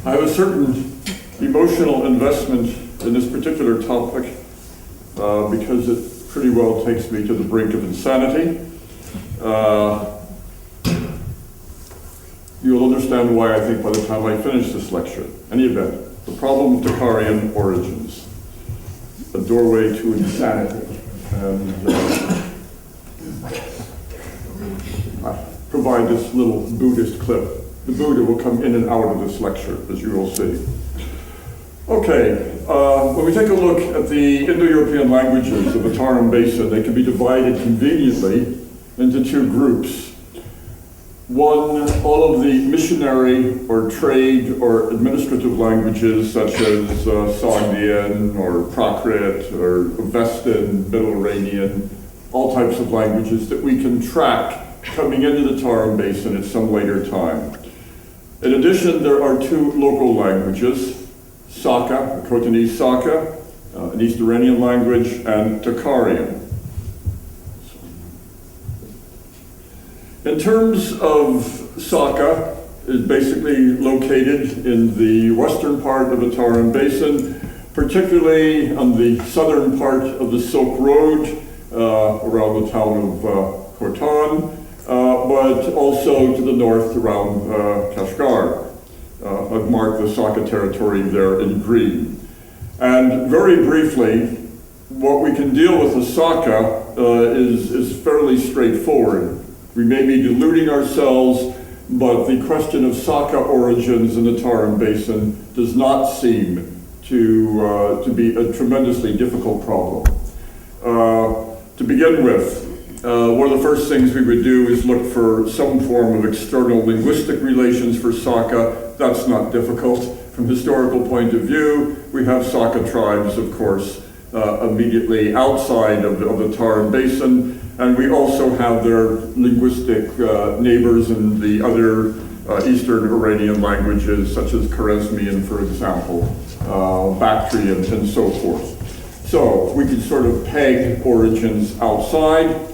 I have a certain emotional investment in this particular topic because it pretty well takes me to the brink of insanity. You'll understand why, I think, by the time I finish this lecture. Any event, the problem of Tocharian origins, a doorway to insanity. And I provide this little Buddhist clip. The Buddha will come in and out of this lecture, as you will see. Okay, when we take a look at the Indo-European languages of the Tarim Basin, they can be divided conveniently into two groups. One, all of the missionary or trade or administrative languages such as Sogdian or Prakrit or Avestan, Middle Iranian, all types of languages that we can track coming into the Tarim Basin at some later time. In addition, there are two local languages, Saka, Khotanese Saka, an East Iranian language, and Tocharian. In terms of Saka, is basically located in the western part of the Tarim Basin, particularly on the southern part of the Silk Road, around the town of Khotan, but also to the north around Kashgar. I've marked the Saka territory there in green. And very briefly, what we can deal with the Saka is fairly straightforward. We may be deluding ourselves, but the question of Saka origins in the Tarim Basin does not seem to be a tremendously difficult problem. To begin with, one of the first things we would do is look for some form of external linguistic relations for Saka. That's not difficult. From a historical point of view, we have Saka tribes, of course, immediately outside of the Tarim Basin, and we also have their linguistic neighbors in the other Eastern Iranian languages, such as Khwarezmian, for example, Bactrian, and so forth. So we can sort of peg origins outside.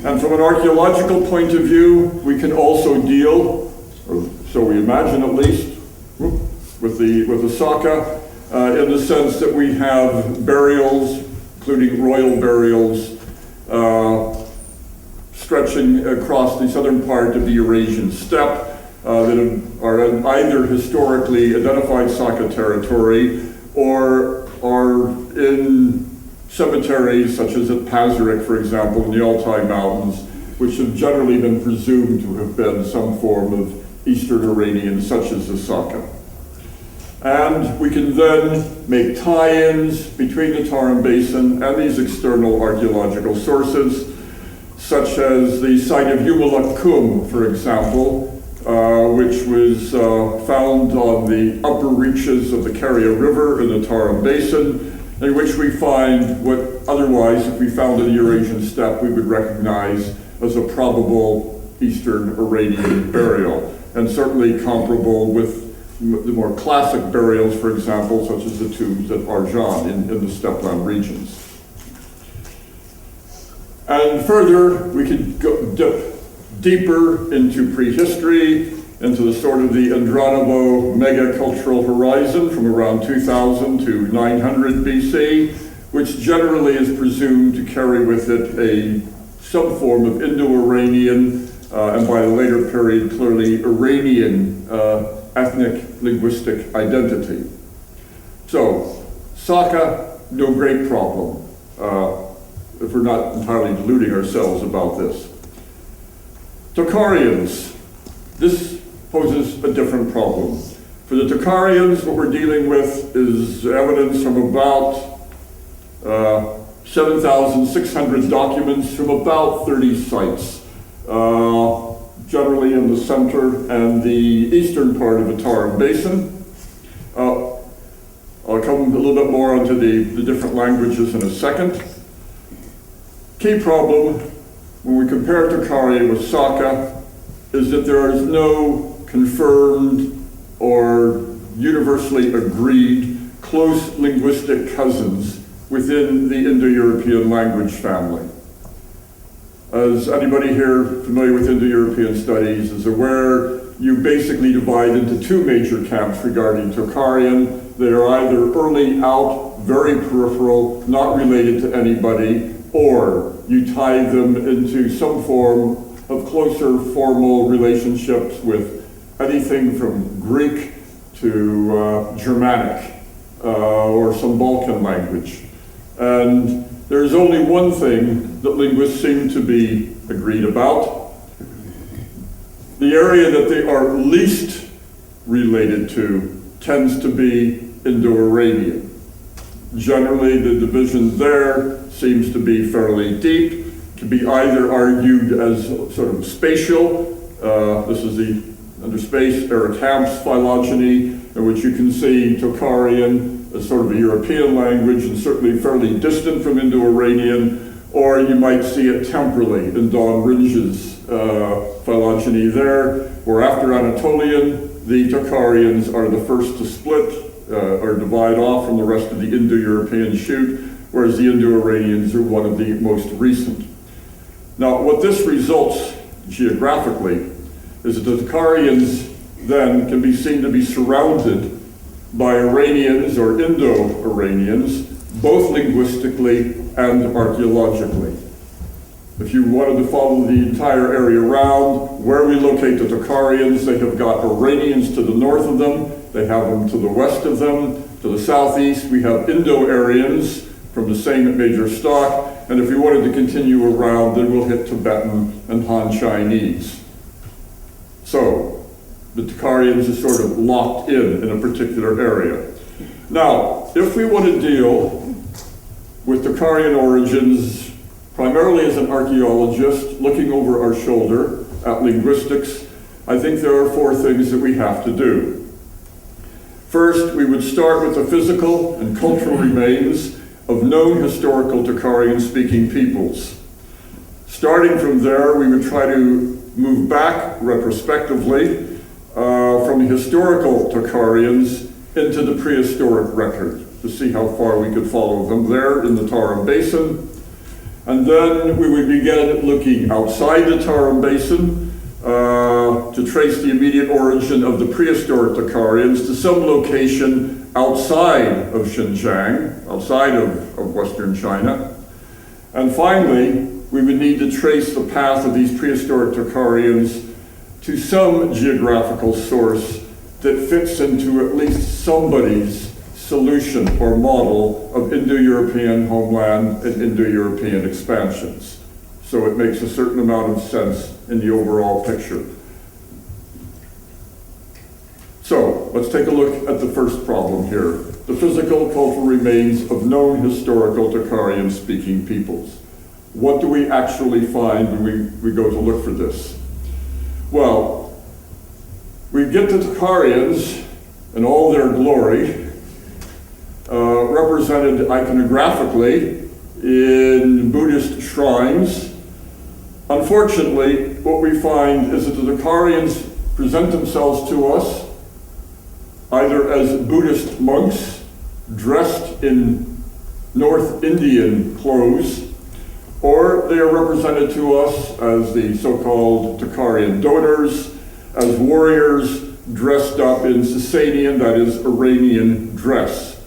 And from an archaeological point of view, we can also deal, or so we imagine at least, with the Saka, in the sense that we have burials, including royal burials, stretching across the southern part of the Eurasian steppe that are either historically identified Saka territory or are in cemeteries such as at Pazyryk, for example, in the Altai Mountains, which have generally been presumed to have been some form of Eastern Iranian, such as the Saka. And we can then make tie-ins between the Tarim Basin and these external archaeological sources, such as the site of Yumalak Kum, for example, which was found on the upper reaches of the Keria River in the Tarim Basin, in which we find what otherwise, if we found in the Eurasian steppe, we would recognize as a probable Eastern Iranian burial, and certainly comparable with the more classic burials, for example, such as the tombs at Arjan in the steppeland regions. And further, we could dip deeper into prehistory, into the sort of the Andranovo mega-cultural horizon from around 2000 to 900 BC, which generally is presumed to carry with it some form of Indo-Iranian, and by the later period, clearly Iranian ethnic linguistic identity. So, Saka, no great problem, if we're not entirely deluding ourselves about this. Tocharians, this poses a different problem. For the Tocharians, what we're dealing with is evidence from about 7,600 documents from about 30 sites, generally in the center and the eastern part of the Tarim Basin. I'll come a little bit more onto the different languages in a second. Key problem when we compare Tocharian with Saka is that there is no confirmed or universally agreed close linguistic cousins within the Indo-European language family. As anybody here familiar with Indo-European studies is aware, you basically divide into two major camps regarding Tocharian. They are either early out, very peripheral, not related to anybody, or you tie them into some form of closer formal relationships with anything from Greek to Germanic or some Balkan language. And there's only one thing that linguists seem to be agreed about. The area that they are least related to tends to be Indo-European. Generally, the division there seems to be fairly deep, can be either argued as sort of spatial. This is the under space Eratams phylogeny, in which you can see Tocharian as sort of a European language and certainly fairly distant from Indo-Iranian, or you might see it temporally in Don Ringe's phylogeny there, where after Anatolian, the Tocharians are the first to split or divide off from the rest of the Indo-European shoot, whereas the Indo-Iranians are one of the most recent. Now, what this results geographically is that the Tocharians then can be seen to be surrounded by Iranians or Indo-Iranians, both linguistically and archaeologically. If you wanted to follow the entire area around, where we locate the Tocharians, they have got Iranians to the north of them, they have them to the west of them, to the southeast we have Indo-Aryans from the same major stock, and if we wanted to continue around, then we'll hit Tibetan and Han Chinese. So, the Tocharians are sort of locked in a particular area. Now, if we want to deal with Tocharian origins, primarily as an archaeologist, looking over our shoulder at linguistics, I think there are four things that we have to do. First, we would start with the physical and cultural remains of known historical Tocharian-speaking peoples. Starting from there, we would try to move back retrospectively from the historical Tocharians into the prehistoric record to see how far we could follow them there in the Tarim Basin. And then we would begin looking outside the Tarim Basin to trace the immediate origin of the prehistoric Tocharians to some location outside of Xinjiang, outside of Western China. And finally, we would need to trace the path of these prehistoric Tocharians to some geographical source that fits into at least somebody's solution or model of Indo-European homeland and Indo-European expansions. So it makes a certain amount of sense in the overall picture. So let's take a look at the first problem here. The physical cultural remains of known historical Tocharian-speaking peoples. What do we actually find when we go to look for this? Well, we get the Tocharians in all their glory, represented iconographically in Buddhist shrines. Unfortunately, what we find is that the Tocharians present themselves to us either as Buddhist monks dressed in North Indian clothes, or they are represented to us as the so-called Tocharian donors, as warriors dressed up in Sasanian, that is, Iranian dress.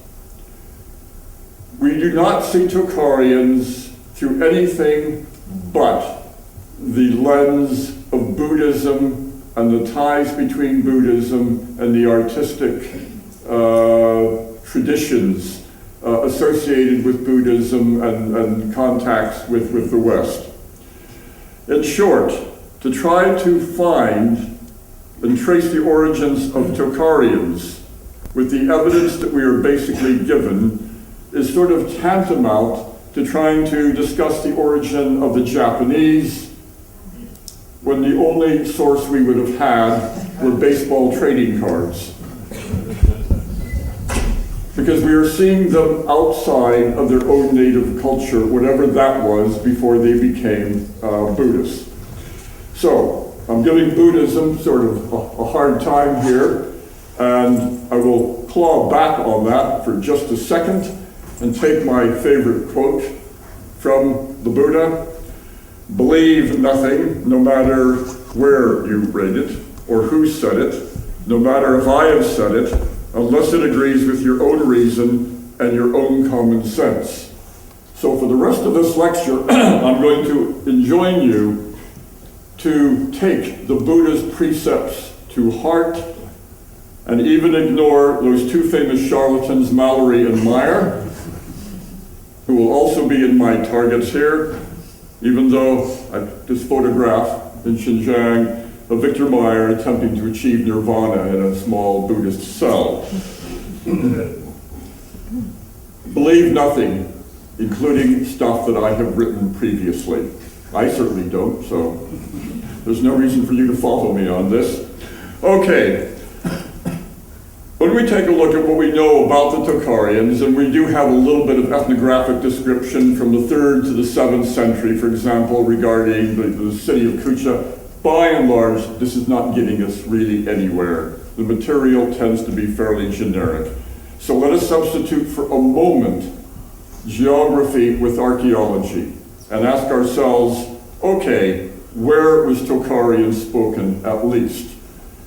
We do not see Tocharians through anything but the lens of Buddhism and the ties between Buddhism and the artistic traditions associated with Buddhism and contacts with the West. In short, to try to find and trace the origins of Tocharians with the evidence that we are basically given is sort of tantamount to trying to discuss the origin of the Japanese when the only source we would have had were baseball trading cards. Because we are seeing them outside of their own native culture, whatever that was, before they became Buddhists. So, I'm giving Buddhism sort of a hard time here, and I will claw back on that for just a second and take my favorite quote from the Buddha: "Believe nothing, no matter where you read it. or who said it, no matter if I have said it, unless it agrees with your own reason and your own common sense. So for the rest of this lecture, I'm going to enjoin you to take the Buddha's precepts to heart and even ignore those two famous charlatans, Mallory and Meyer, who will also be in my targets here, even though this photograph in Xinjiang of Victor Meyer attempting to achieve nirvana in a small Buddhist cell. Believe nothing, including stuff that I have written previously. I certainly don't, so there's no reason for you to follow me on this. Okay. When we take a look at what we know about the Tocharians, and we do have a little bit of ethnographic description from the 3rd to the 7th century, for example, regarding the city of Kucha, by and large, this is not getting us really anywhere. The material tends to be fairly generic. So let us substitute for a moment geography with archaeology and ask ourselves, okay, where was Tocharian spoken at least?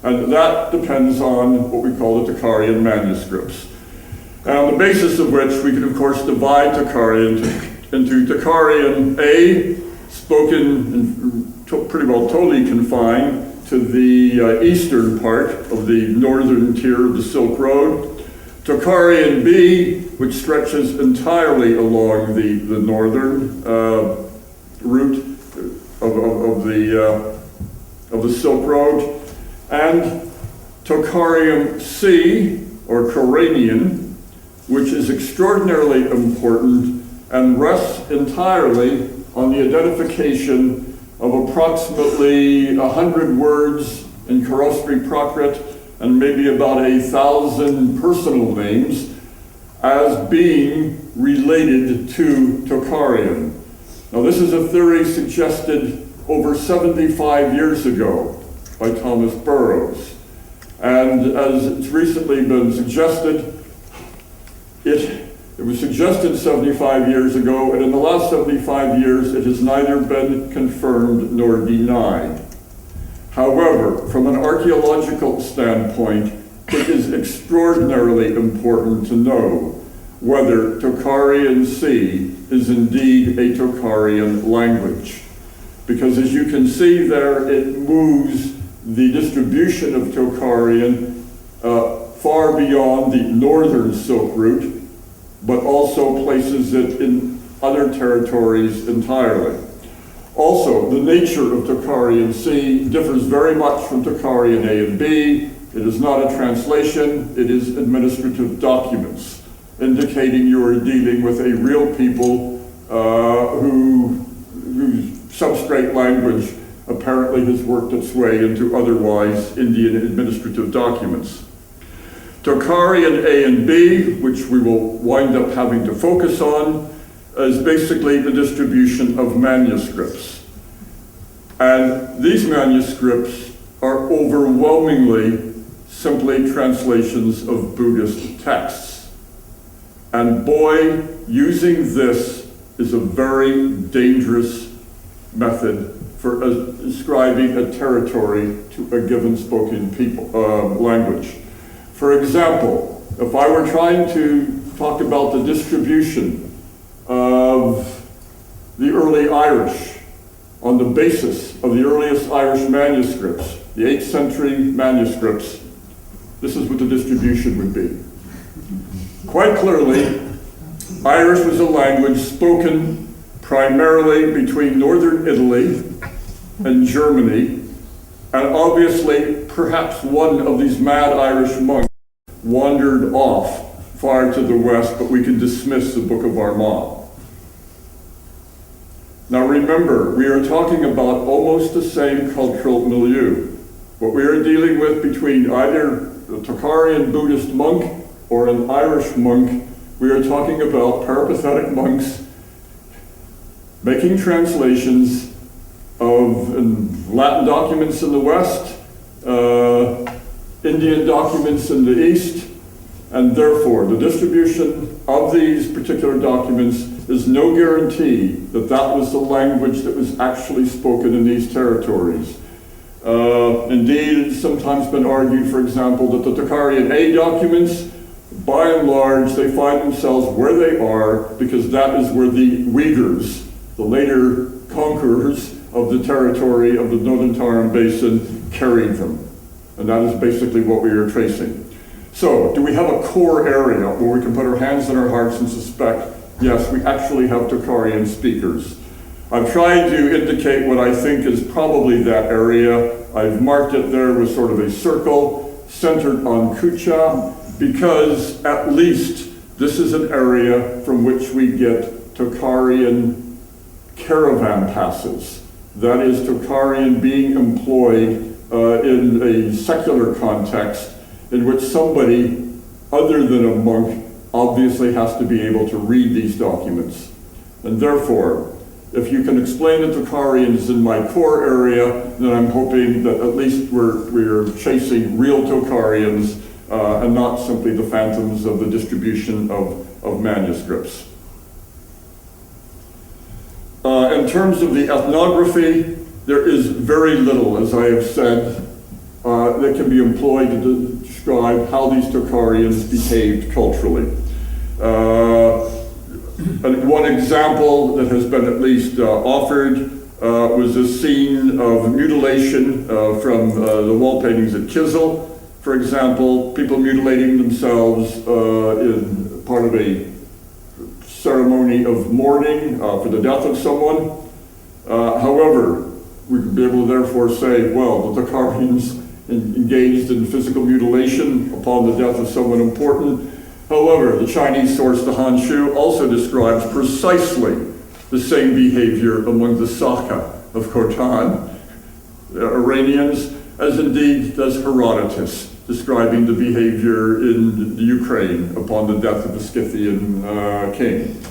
And that depends on what we call the Tocharian manuscripts. And on the basis of which we can, of course, divide Tocharian into Tocharian A, spoken and pretty well totally confined to the eastern part of the northern tier of the Silk Road. Tocharian B, which stretches entirely along the northern route of the Silk Road. And Tocharian C, or Coranian, which is extraordinarily important and rests entirely on the identification of approximately 100 words in Kharosthi Prakrit and maybe about 1,000 personal names as being related to Tocharian. Now this is a theory suggested over 75 years ago by Thomas Burroughs. And as it's recently been suggested, it was suggested 75 years ago, and in the last 75 years it has neither been confirmed nor denied. However, from an archaeological standpoint, it is extraordinarily important to know whether Tocharian C is indeed a Tocharian language. Because as you can see there, it moves the distribution of Tocharian far beyond the northern Silk Route, but also places it in other territories entirely. Also, the nature of Tocharian C differs very much from Tocharian A and B. It is not a translation, it is administrative documents, indicating you are dealing with a real people whose substrate language apparently has worked its way into otherwise Indian administrative documents. Tocharian A and B, which we will wind up having to focus on, is basically the distribution of manuscripts. And these manuscripts are overwhelmingly simply translations of Buddhist texts. And boy, using this is a very dangerous method for ascribing a territory to a given spoken language. For example, if I were trying to talk about the distribution of the early Irish on the basis of the earliest Irish manuscripts, the 8th century manuscripts, this is what the distribution would be. Quite clearly, Irish was a language spoken primarily between northern Italy and Germany, and obviously perhaps one of these mad Irish monks wandered off far to the west, but we can dismiss the Book of Armagh. Now remember, we are talking about almost the same cultural milieu. What we are dealing with between either a Tocharian Buddhist monk or an Irish monk, we are talking about peripatetic monks making translations of Latin documents in the West, Indian documents in the East, and therefore the distribution of these particular documents is no guarantee that that was the language that was actually spoken in these territories. Indeed, it's sometimes been argued, for example, that the Tocharian A documents, by and large, they find themselves where they are because that is where the Uyghurs, the later conquerors of the territory of the Northern Tarim Basin, carried them. And that is basically what we are tracing. So, do we have a core area where we can put our hands on our hearts and suspect, yes, we actually have Tocharian speakers? I've tried to indicate what I think is probably that area. I've marked it there with sort of a circle centered on Kucha, because at least this is an area from which we get Tocharian caravan passes. That is, Tocharian being employed in a secular context in which somebody other than a monk obviously has to be able to read these documents. And therefore, if you can explain the Tocharians in my core area, then I'm hoping that at least we're chasing real Tocharians and not simply the phantoms of the distribution of manuscripts. In terms of the ethnography, there is very little, as I have said, that can be employed to describe how these Tocharians behaved culturally. One example that has been at least offered was a scene of mutilation from the wall paintings at Kizil. For example, people mutilating themselves in part of a ceremony of mourning for the death of someone. However, we could be able to therefore say, well, the Tocharians engaged in physical mutilation upon the death of someone important. However, the Chinese source, the Han Shu, also describes precisely the same behavior among the Saka of Khotan, the Iranians, as indeed does Herodotus, describing the behavior in the Ukraine upon the death of the Scythian king.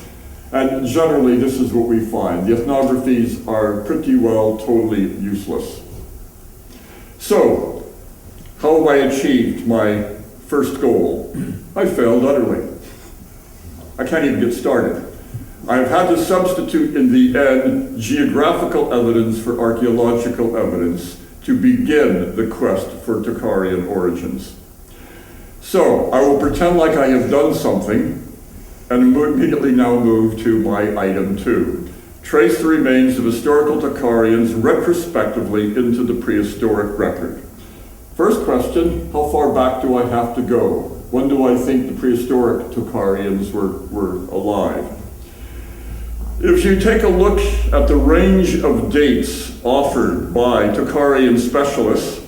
And generally, this is what we find. The ethnographies are pretty well totally useless. So, how have I achieved my first goal? I failed utterly. I can't even get started. I've had to substitute in the end geographical evidence for archaeological evidence to begin the quest for Tocharian origins. So, I will pretend like I have done something and immediately now move to my item 2. Trace the remains of historical Tocharians retrospectively into the prehistoric record. First question, how far back do I have to go? When do I think the prehistoric Tocharians were alive? If you take a look at the range of dates offered by Tocharian specialists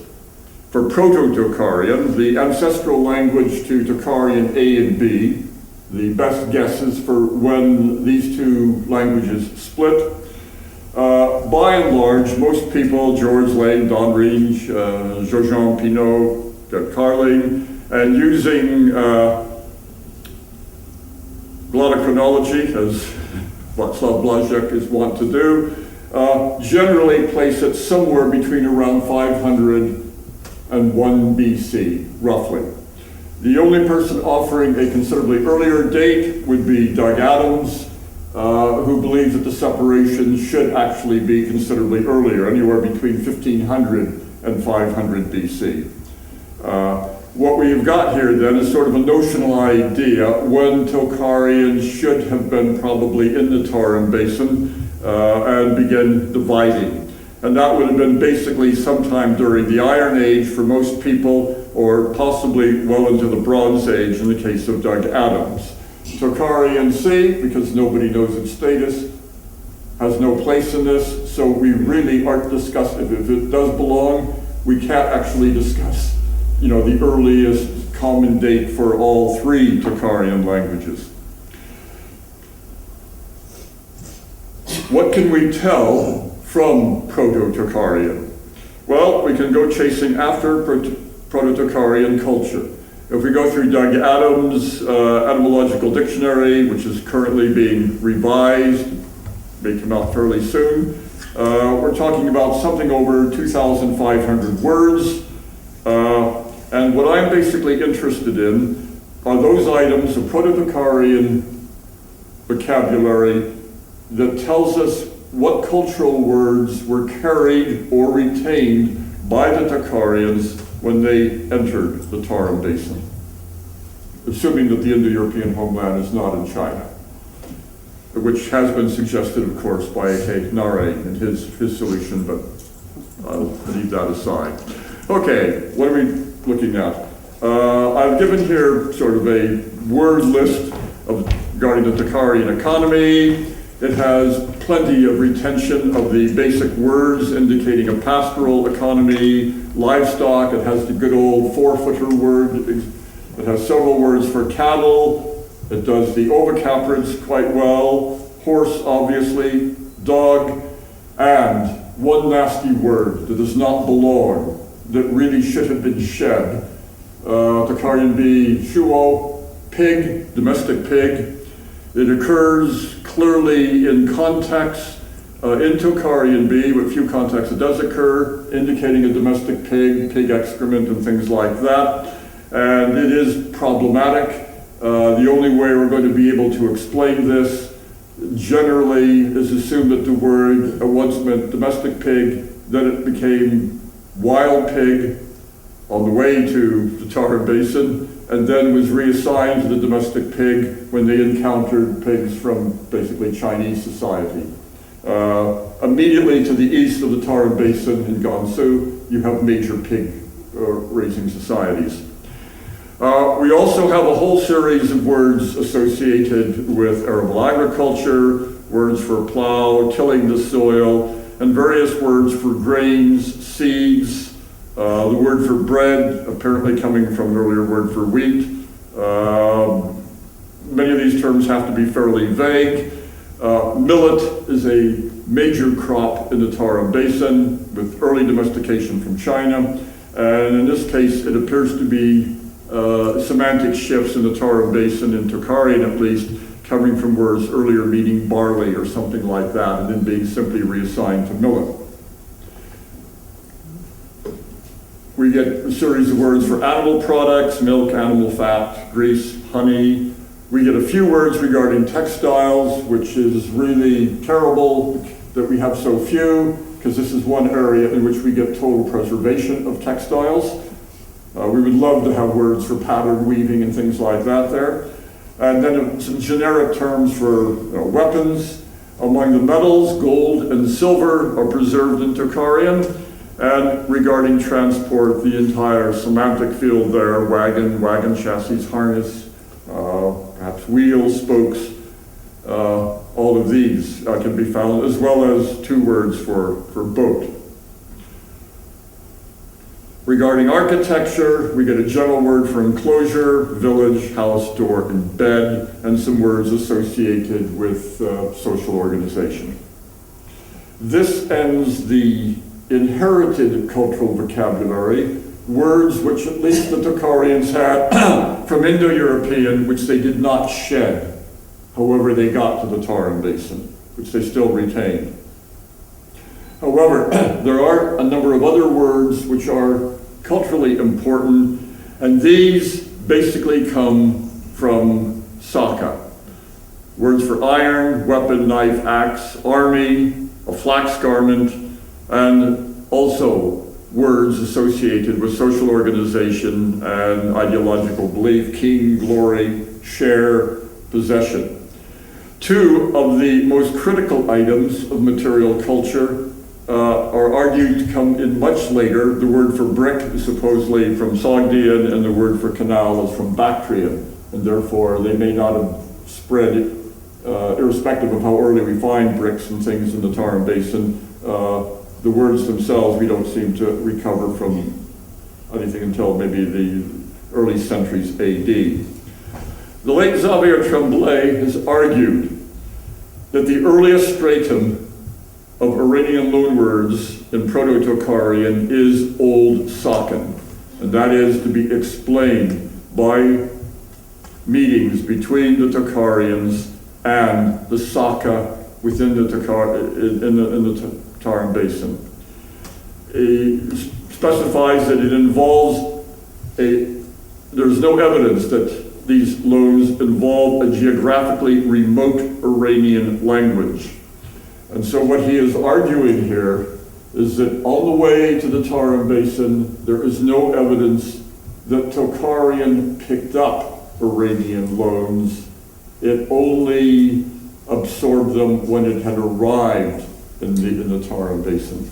for Proto-Tocharian, the ancestral language to Tocharian A and B, the best guesses for when these two languages split. By and large, most people, George Lane, Don Ringe, Georges Pinot, Carling, and using glottochronology, as Václav Blažek is wont to do, generally place it somewhere between around 500 and 1 BC, roughly. The only person offering a considerably earlier date would be Doug Adams, who believes that the separation should actually be considerably earlier, anywhere between 1500 and 500 BC. What we've got here then is sort of a notional idea when Tocharians should have been probably in the Tarim Basin and begin dividing. And that would have been basically sometime during the Iron Age for most people, or possibly well into the Bronze Age in the case of Doug Adams. Tocharian C, because nobody knows its status, has no place in this, so we really aren't discussing, if it does belong, we can't actually discuss, the earliest common date for all 3 Tocharian languages. What can we tell from Proto-Tocharian? Well, we can go chasing after Proto-Tocharian culture. If we go through Doug Adams' etymological dictionary, which is currently being revised, may come out fairly soon, we're talking about something over 2,500 words. And what I'm basically interested in are those items of Proto-Tocharian vocabulary that tells us what cultural words were carried or retained by the Tocharians when they entered the Tarim Basin, assuming that the Indo-European homeland is not in China, which has been suggested, of course, by A.K. Nare in his solution, but I'll leave that aside. Okay, what are we looking at? I've given here sort of a word list regarding the Tocharian economy. It has plenty of retention of the basic words indicating a pastoral economy. Livestock, it has the good old four-footer word. It has several words for cattle. It does the ovicaprids quite well. Horse, obviously. Dog. And one nasty word that does not belong, that really should have been shed. Tocharian B, shuo, pig, domestic pig. It occurs clearly in context in Tocharian B, with few contexts it does occur, indicating a domestic pig, pig excrement, and things like that. And it is problematic. The only way we're going to be able to explain this generally is assume that the word once meant domestic pig, then it became wild pig on the way to the Tarim Basin, and then was reassigned to the domestic pig when they encountered pigs from basically Chinese society. Immediately to the east of the Tarim Basin in Gansu, you have major pig raising societies. We also have a whole series of words associated with arable agriculture, words for plow, tilling the soil, and various words for grains, seeds, the word for bread, apparently coming from an earlier word for wheat. Many of these terms have to be fairly vague. Millet is a major crop in the Tarim Basin with early domestication from China. And in this case, it appears to be semantic shifts in the Tarim Basin, in Tocharian at least, coming from words earlier meaning barley or something like that, and then being simply reassigned to millet. We get a series of words for animal products, milk, animal fat, grease, honey. We get a few words regarding textiles, which is really terrible that we have so few, because this is one area in which we get total preservation of textiles. We would love to have words for pattern weaving and things like that there. And then some generic terms for weapons. Among the metals, gold and silver are preserved in Tocharian. And regarding transport, the entire semantic field there, wagon, wagon chassis, harness, perhaps wheels, spokes, all of these can be found, as well as two words for boat. Regarding architecture, we get a general word for enclosure, village, house, door, and bed, and some words associated with social organization. This ends the inherited cultural vocabulary, words which at least the Tocharians had from Indo-European, which they did not shed, however they got to the Tarim Basin, which they still retained. However, there are a number of other words which are culturally important, and these basically come from Saka. Words for iron, weapon, knife, axe, army, a flax garment, and also words associated with social organization and ideological belief, king, glory, share, possession. Two of the most critical items of material culture are argued to come in much later. The word for brick is supposedly from Sogdian, and the word for canal is from Bactrian, and therefore they may not have spread, irrespective of how early we find bricks and things in the Tarim Basin. The words themselves we don't seem to recover from anything until maybe the early centuries AD. The late Xavier Tremblay has argued that the earliest stratum of Iranian loanwords in Proto-Tocharian is Old Sakan, and that is to be explained by meetings between the Tocharians and the Saka within the Tarim Basin. It specifies that it involves there's no evidence that these loans involve a geographically remote Iranian language. And so what he is arguing here is that on the way to the Tarim Basin, there is no evidence that Tocharian picked up Iranian loans. It only absorbed them when it had arrived in the Tarim Basin.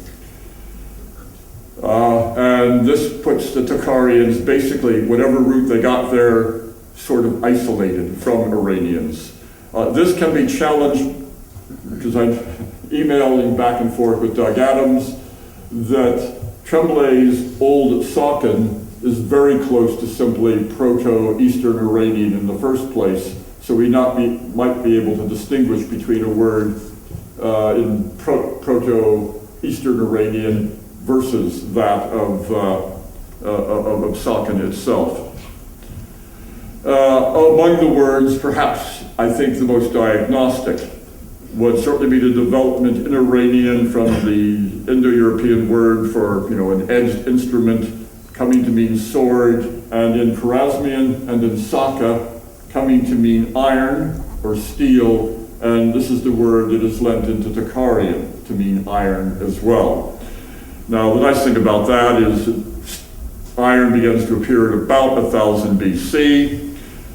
And this puts the Tocharians, basically, whatever route they got there, sort of isolated from Iranians. This can be challenged, because I'm emailing back and forth with Doug Adams, that Tremblay's Old Saucan is very close to simply Proto-Eastern Iranian in the first place, so we might be able to distinguish between a word in Proto-Eastern Iranian versus that of Saucan itself. Among the words, perhaps I think the most diagnostic would certainly be the development in Iranian from the Indo-European word for, an edged instrument coming to mean sword, and in Khwarezmian and in Saka coming to mean iron or steel, and this is the word that is lent into Tocharian to mean iron as well. Now, the nice thing about that is that iron begins to appear at about 1000 BC.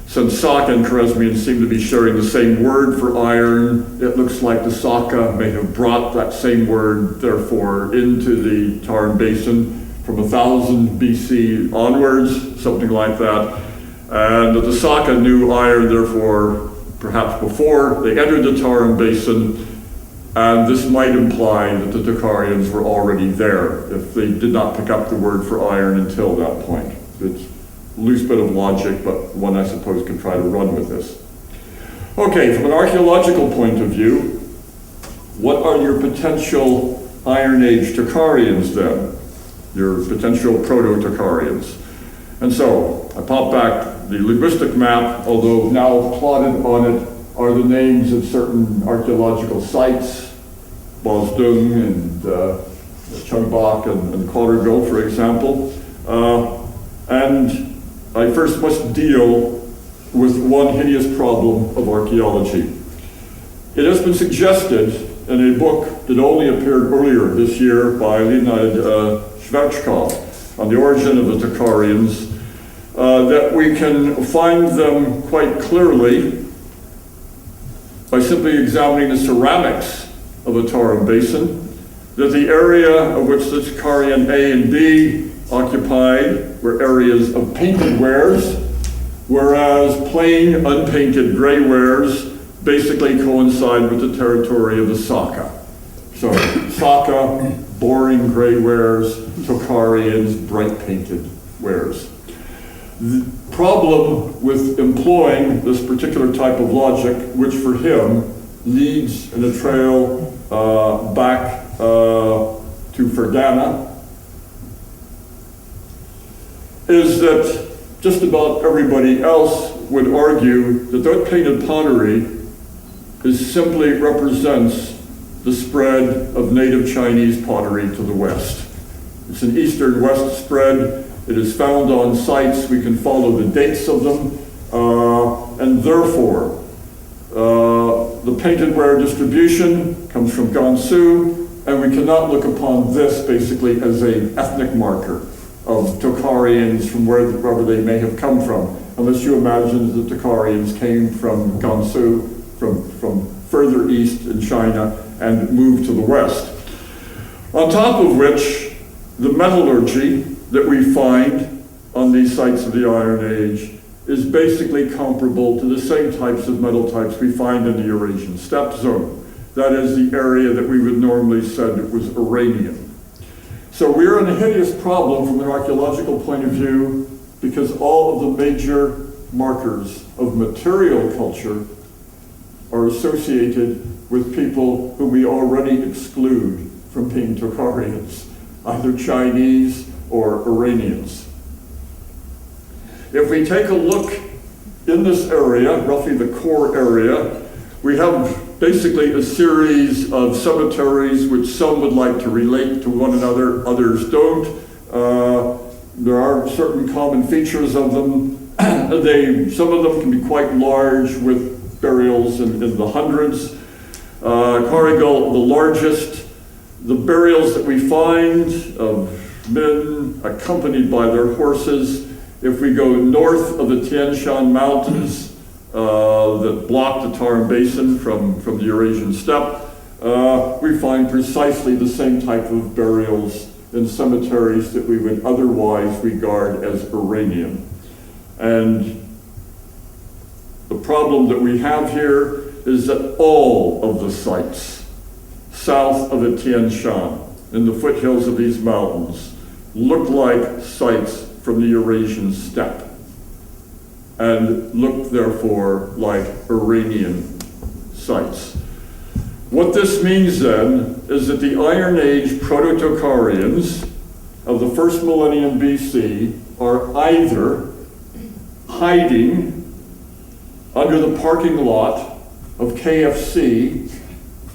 Since Saka and Khwarezmian seem to be sharing the same word for iron, it looks like the Saka may have brought that same word, therefore, into the Tarim Basin from 1000 BC onwards, something like that. And the Saka knew iron, therefore, perhaps before they entered the Tarim Basin, and this might imply that the Tocharians were already there if they did not pick up the word for iron until that point. It's a loose bit of logic, but one I suppose can try to run with this. Okay, from an archaeological point of view, what are your potential Iron Age Tocharians then? Your potential Proto-Tocharians. And so, I pop back the linguistic map, although now plotted on it are the names of certain archaeological sites, Bosdung and Chungbok and Collarville, for example. And I first must deal with one hideous problem of archaeology. It has been suggested in a book that only appeared earlier this year by Leonid Shverchkov on the origin of the Tocharians, that we can find them quite clearly by simply examining the ceramics of the Tarim Basin, that the area of which the Tocharian A and B occupied were areas of painted wares, whereas plain, unpainted gray wares basically coincide with the territory of the Saka. So, Saka, boring gray wares, Tocharians, bright painted wares. The problem with employing this particular type of logic, which for him leads in a trail back to Fergana, is that just about everybody else would argue that that painted pottery simply represents the spread of native Chinese pottery to the west. It's an eastern-west spread. It is found on sites. We can follow the dates of them, and therefore, the painted ware distribution comes from Gansu, and we cannot look upon this basically as an ethnic marker of Tocharians from wherever they may have come from, unless you imagine that the Tocharians came from Gansu, from further east in China, and moved to the west. On top of which, the metallurgy that we find on these sites of the Iron Age is basically comparable to the same types of metal types we find in the Eurasian steppe zone. That is the area that we would normally said it was Iranian. So we're in a hideous problem from an archaeological point of view because all of the major markers of material culture are associated with people whom we already exclude from being Tocharians, either Chinese or Iranians. If we take a look in this area, roughly the core area, we have basically a series of cemeteries which some would like to relate to one another, others don't. There are certain common features of them. Some of them can be quite large with burials in the hundreds. Cargill, the largest, The burials that we find of men accompanied by their horses, if we go north of the Tian Shan Mountains that block the Tarim Basin from the Eurasian steppe, we find precisely the same type of burials in cemeteries that we would otherwise regard as Iranian. And the problem that we have here is that all of the sites south of the Tian Shan, in the foothills of these mountains, look like sites from the Eurasian steppe and look therefore like Iranian sites. What this means then is that the Iron Age Proto-Tocharians of the first millennium BC are either hiding under the parking lot of KFC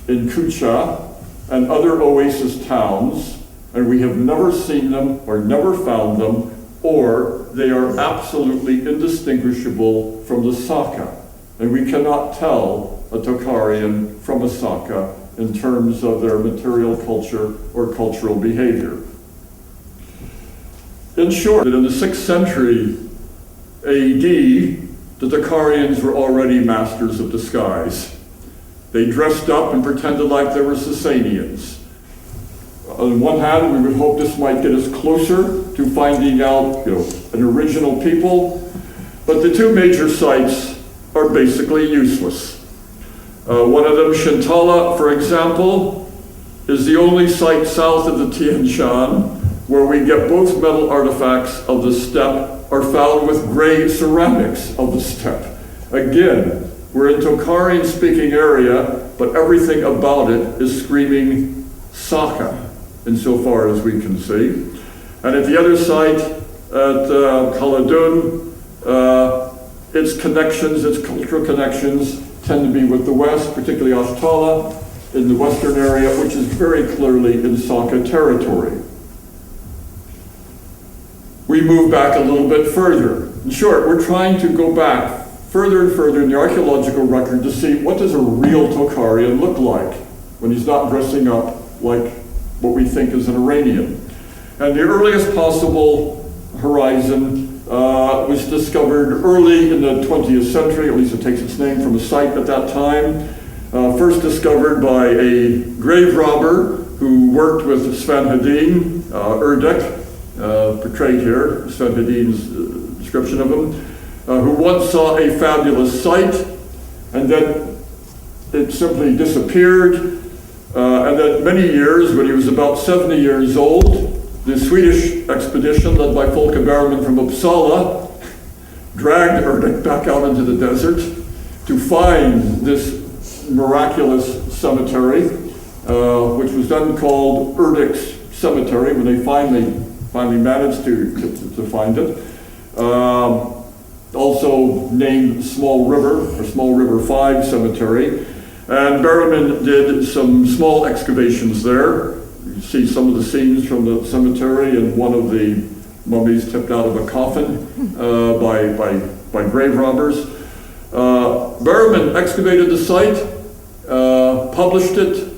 in Kucha and other oasis towns, and we have never seen them or never found them, or they are absolutely indistinguishable from the Saka. And we cannot tell a Tocharian from a Saka in terms of their material culture or cultural behavior. In short, that in the 6th century AD, the Tocharians were already masters of disguise. They dressed up and pretended like they were Sasanians. On one hand, we would hope this might get us closer to finding out, an original people, but the two major sites are basically useless. One of them, Shintala, for example, is the only site south of the Tian Shan where we get both metal artifacts of the steppe are found with gray ceramics of the steppe. Again, we're in Tocharian-speaking area, but everything about it is screaming Saka, insofar as we can see. And at the other site, at Khaladun, its connections, its cultural connections, tend to be with the West, particularly Ashtala in the western area, which is very clearly in Saka territory. We move back a little bit further. In short, we're trying to go back further and further in the archaeological record to see what does a real Tocharian look like when he's not dressing up like what we think is an Iranian. And the earliest possible horizon was discovered early in the 20th century, at least it takes its name from a site at that time, first discovered by a grave robber who worked with Sven Hedin, Erdek, portrayed here, Sven Hedin's description of him, who once saw a fabulous site, and then it simply disappeared, and then many years, when he was about 70 years old, the Swedish expedition led by Folke Bergman from Uppsala dragged Erdek back out into the desert to find this miraculous cemetery, which was then called Erdek's Cemetery when they finally managed to find it. Also named Small River, or Small River 5 Cemetery. And Bergman did some small excavations there. You see some of the scenes from the cemetery, and one of the mummies tipped out of a coffin by grave robbers. Bergman excavated the site, published it,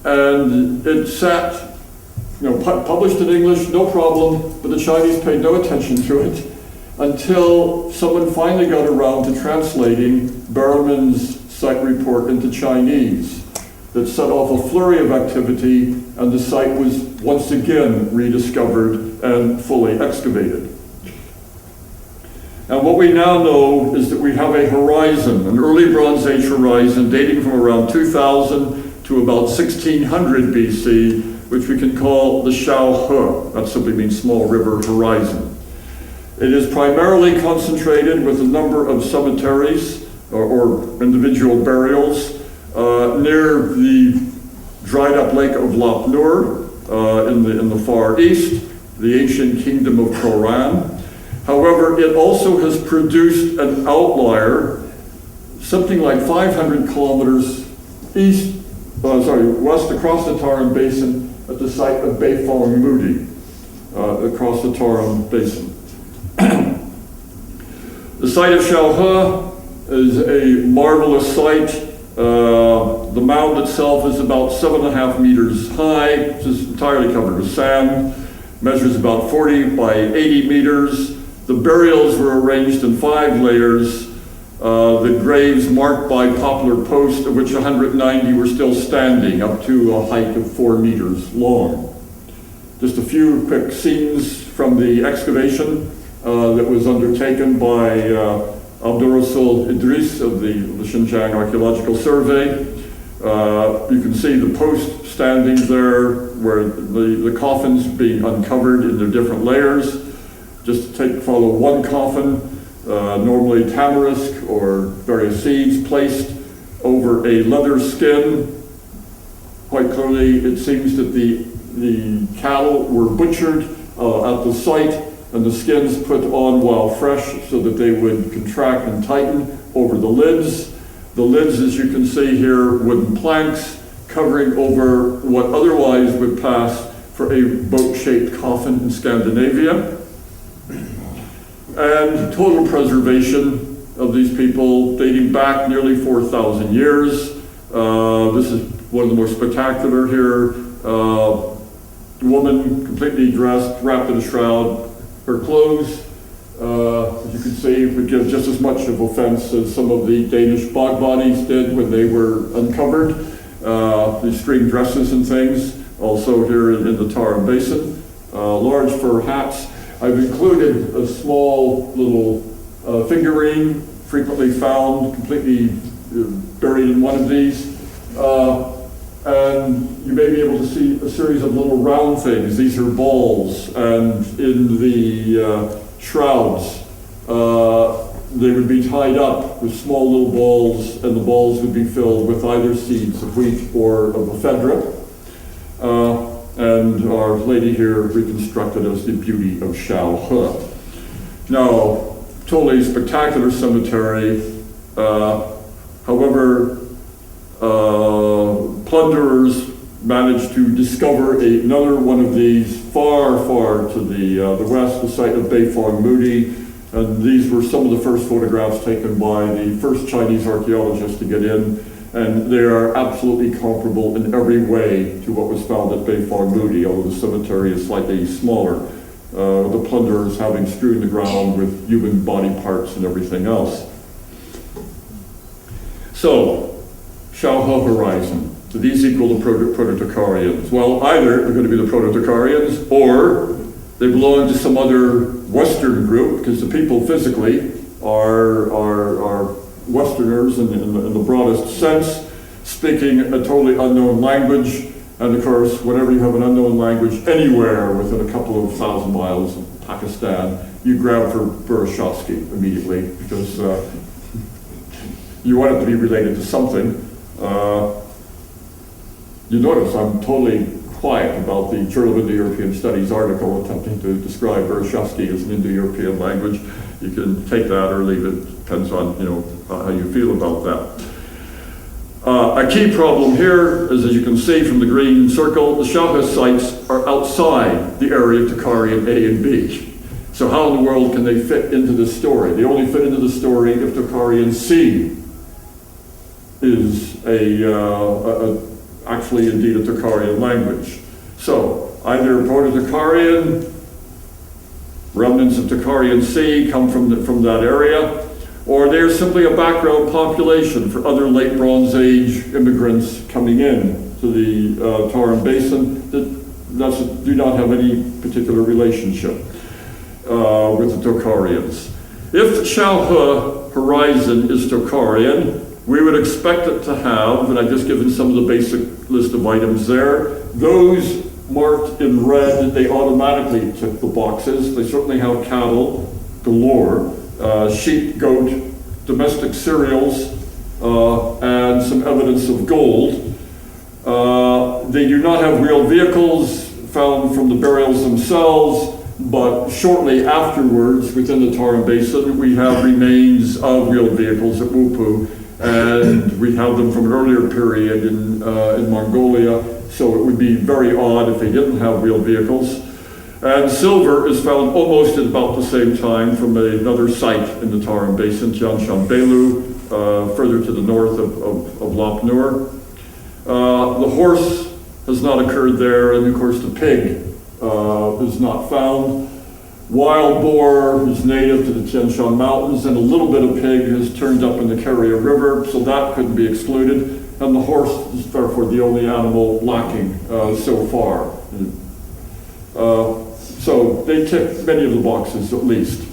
and it sat, published in English, no problem, but the Chinese paid no attention to it until someone finally got around to translating Bergman's site report into Chinese. That set off a flurry of activity, and the site was once again rediscovered and fully excavated. And what we now know is that we have a horizon, an early Bronze Age horizon dating from around 2000 to about 1600 BC, which we can call the Xiaohe. That simply means Small River Horizon. It is primarily concentrated with a number of cemeteries or individual burials near the dried up lake of Lop Nur in the far east, the ancient kingdom of Khoran. However, it also has produced an outlier, something like 500 kilometers west across the Tarim Basin at the site of Beifong Mudi, across the Tarim Basin. The site of Xiaohe is a marvelous site. The mound itself is about 7.5 meters high. It's entirely covered with sand. Measures about 40 by 80 meters. The burials were arranged in 5 layers. The graves marked by poplar posts, of which 190 were still standing, up to a height of 4 meters long. Just a few quick scenes from the excavation that was undertaken by Abdurrasul Idris of the Xinjiang Archaeological Survey. You can see the post standing there where the coffins being uncovered in their different layers. Just follow one coffin, normally tamarisk or various seeds, placed over a leather skin. Quite clearly, it seems that the cattle were butchered at the site, and the skins put on while fresh so that they would contract and tighten over the lids. The lids, as you can see here, wooden planks covering over what otherwise would pass for a boat-shaped coffin in Scandinavia. And total preservation of these people dating back nearly 4,000 years. This is one of the more spectacular here. Woman completely dressed, wrapped in a shroud. Her clothes, as you can see, would give just as much of offense as some of the Danish bog bodies did when they were uncovered. These string dresses and things, also here in the Tarim Basin. Large fur hats. I've included a small little figurine, frequently found, completely buried in one of these. And you may be able to see a series of little round things. These are balls, and in the shrouds, they would be tied up with small little balls, and the balls would be filled with either seeds of wheat or of ephedra. And our lady here reconstructed as the beauty of Shaohe. Now, totally spectacular cemetery. However, plunderers managed to discover another one of these far, far to the west, the site of Beifong Moody. And these were some of the first photographs taken by the first Chinese archaeologists to get in. And they are absolutely comparable in every way to what was found at Beifong Moody, although the cemetery is slightly smaller. The plunderers having strewn the ground with human body parts and everything else. So, Shaohe horizon. Do these equal the Proto-Tocharians? Well, either they're going to be the Proto-Tocharians, or they belong to some other Western group, because the people physically are Westerners in the broadest sense, speaking a totally unknown language. And of course, whenever you have an unknown language anywhere within a couple of thousand miles of Pakistan, you grab for Burashevsky immediately, because you want it to be related to something. You notice I'm totally quiet about the Journal of Indo-European Studies article attempting to describe Burashevsky as an Indo-European language. You can take that or leave it, depends on how you feel about that. A key problem here is, as you can see from the green circle, the Shaohe sites are outside the area of Tocharian A and B. So how in the world can they fit into this story? They only fit into the story if Tocharian C is actually indeed a Tocharian language. So either Proto-Tocharian, remnants of Tocharian C come from that area, or they're simply a background population for other late Bronze Age immigrants coming in to the Tarim Basin that do not have any particular relationship with the Tocharians. If Shaohe horizon is Tocharian, we would expect it to have, and I've just given some of the basic list of items there, those marked in red, they automatically tick the boxes. They certainly have cattle galore, sheep, goat, domestic cereals, and some evidence of gold. They do not have real vehicles found from the burials themselves, but shortly afterwards, within the Tarim Basin, we have remains of real vehicles at Wupu, and we have them from an earlier period in Mongolia, so it would be very odd if they didn't have real vehicles. And silver is found almost at about the same time from another site in the Tarim Basin, Tianshan Beilu, further to the north of Lop Nur. The horse has not occurred there, and of course the pig is not found. Wild boar is native to the Tian Shan Mountains, and a little bit of pig has turned up in the Carrier River, so that couldn't be excluded. And the horse is therefore the only animal lacking so far. So they tick many of the boxes at least.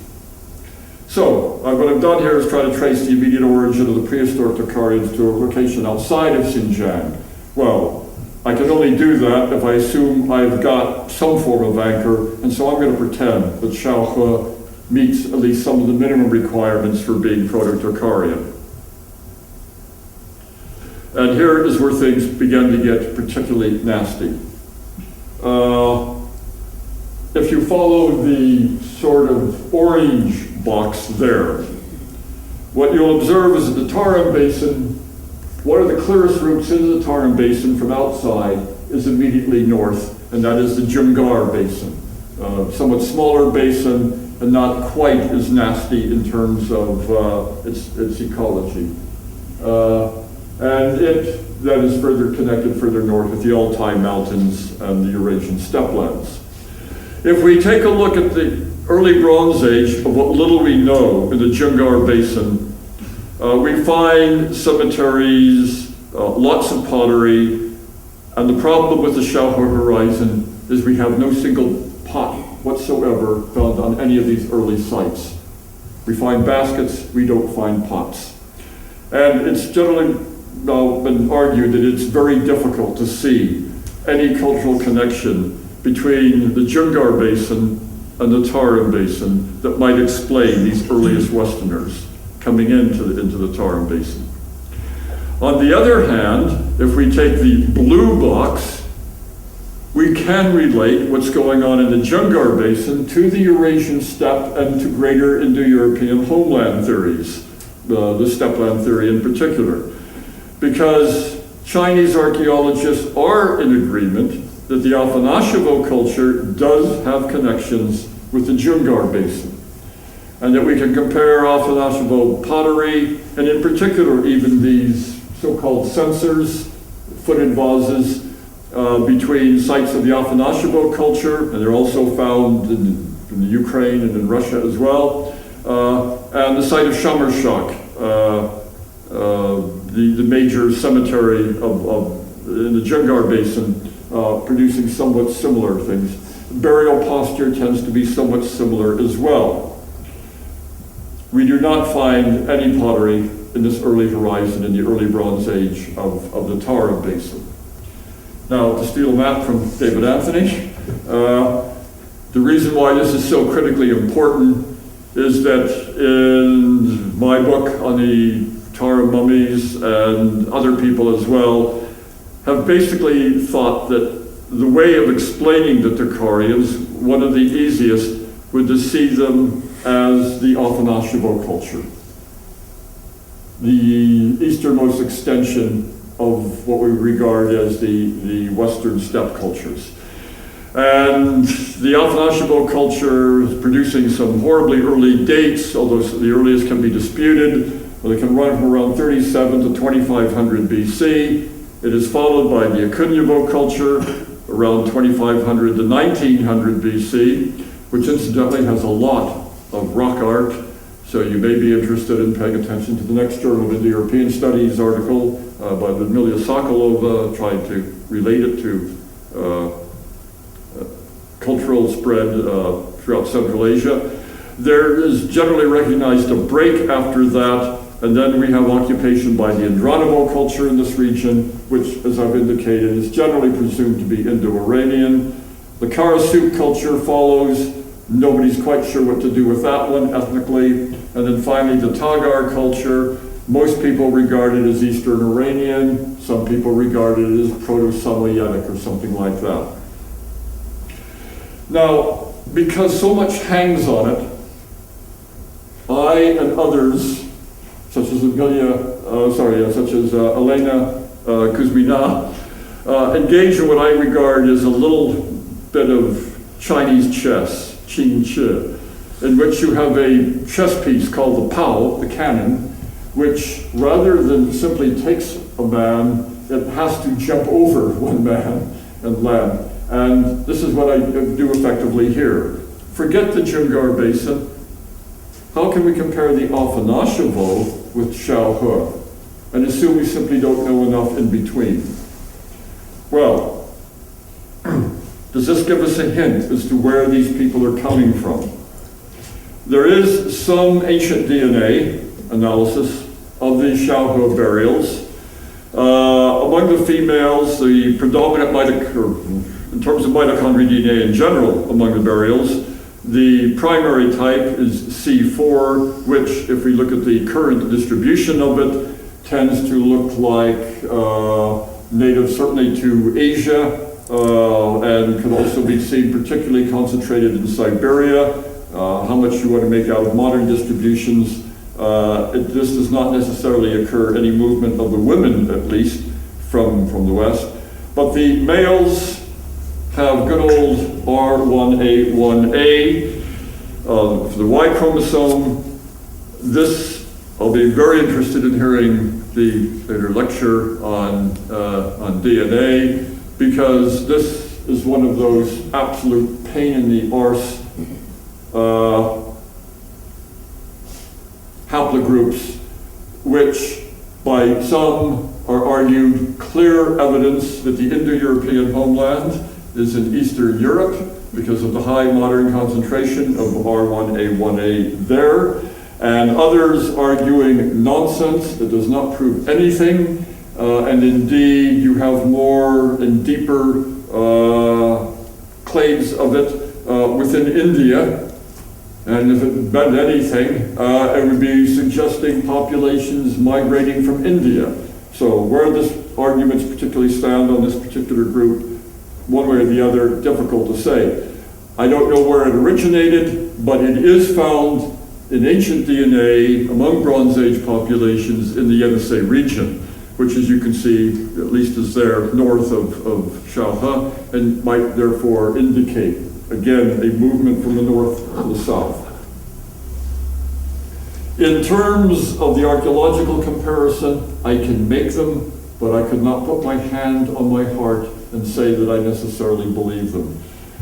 So what I've done here is try to trace the immediate origin of the prehistoric Tocharians to a location outside of Xinjiang. Well, I can only do that if I assume I've got some form of anchor, and so I'm going to pretend that Shaohe meets at least some of the minimum requirements for being Proto-Tocharian. And here is where things began to get particularly nasty. If you follow the sort of orange box there, what you'll observe is that the Tarim Basin, one of the clearest routes into the Tarim Basin from outside is immediately north, and that is the Jungar Basin. Somewhat smaller basin and not quite as nasty in terms of its ecology. And it then is further connected further north with the Altai Mountains and the Eurasian steppelands. If we take a look at the early Bronze Age of what little we know in the Jungar Basin, we find cemeteries, lots of pottery, and the problem with the Shaohe horizon is we have no single pot whatsoever found on any of these early sites. We find baskets, we don't find pots. And it's generally now been argued that it's very difficult to see any cultural connection between the Jungar Basin and the Tarim Basin that might explain these earliest Westerners coming into the Tarim Basin. On the other hand, if we take the blue box, we can relate what's going on in the Jungar Basin to the Eurasian steppe and to greater Indo-European homeland theories, the steppeland theory in particular, because Chinese archaeologists are in agreement that the Afanasyevo culture does have connections with the Jungar Basin, and that we can compare Afanasyevo pottery, and in particular even these so-called censers, footed vases, between sites of the Afanasyevo culture, and they're also found in the Ukraine and in Russia as well, and the site of Shamershak, the major cemetery in the Jungar Basin, producing somewhat similar things. Burial posture tends to be somewhat similar as well. We do not find any pottery in this early horizon in the early Bronze Age of the Tarim Basin. Now, to steal a map from David Anthony, the reason why this is so critically important is that in my book on the Tarim mummies and other people as well have basically thought that the way of explaining the Tocharians, one of the easiest, would to see them as the Afanasyevo culture, the easternmost extension of what we regard as the Western steppe cultures. And the Afanasyevo culture is producing some horribly early dates, although the earliest can be disputed. They can run from around 37 to 2500 BC. It is followed by the Akunyevo culture, around 2500 to 1900 BC, which incidentally has a lot of rock art. So you may be interested in paying attention to the next Journal of Indo-European Studies article by Lyudmila Sokolova, trying to relate it to cultural spread throughout Central Asia. There is generally recognized a break after that, and then we have occupation by the Andranovo culture in this region, which, as I've indicated, is generally presumed to be Indo-Iranian. The Karasuk culture follows. Nobody's quite sure what to do with that one ethnically. And then finally, the Tagar culture. Most people regard it as Eastern Iranian. Some people regard it as Proto-Samoyedic or something like that. Now, because so much hangs on it, I and others, such as Elena Kuzmina, engage in what I regard as a little bit of Chinese chess, qing chi, in which you have a chess piece called the pao, the cannon, which rather than simply takes a man, it has to jump over one man and land. And this is what I do effectively here. Forget the Jungar Basin. How can we compare the Afanasyevo with Xiaohe and assume we simply don't know enough in between? Well, does this give us a hint as to where these people are coming from? There is some ancient DNA analysis of the Xiaohe burials. Among the females, the predominant in terms of mitochondrial DNA in general among the burials, the primary type is C4, which, if we look at the current distribution of it, tends to look like native certainly to Asia, and can also be seen particularly concentrated in Siberia. How much you want to make out of modern distributions, this does not necessarily occur, any movement of the women at least, from the West. But the males have good old R1A1A. For the Y chromosome, I'll be very interested in hearing the later lecture on DNA, because this is one of those absolute pain in the arse haplogroups, which by some are argued clear evidence that the Indo-European homeland is in Eastern Europe because of the high modern concentration of R1A1A there, and others arguing nonsense that does not prove anything, and indeed you have more and deeper clades of it within India. And if it meant anything, it would be suggesting populations migrating from India. So where this arguments particularly stand on this particular group, one way or the other, difficult to say. I don't know where it originated, but it is found in ancient DNA among Bronze Age populations in the Yenisei region, which, as you can see, at least is there north of Xiaohe, and might therefore indicate, again, a movement from the north to the south. In terms of the archaeological comparison, I can make them, but I could not put my hand on my heart and say that I necessarily believe them.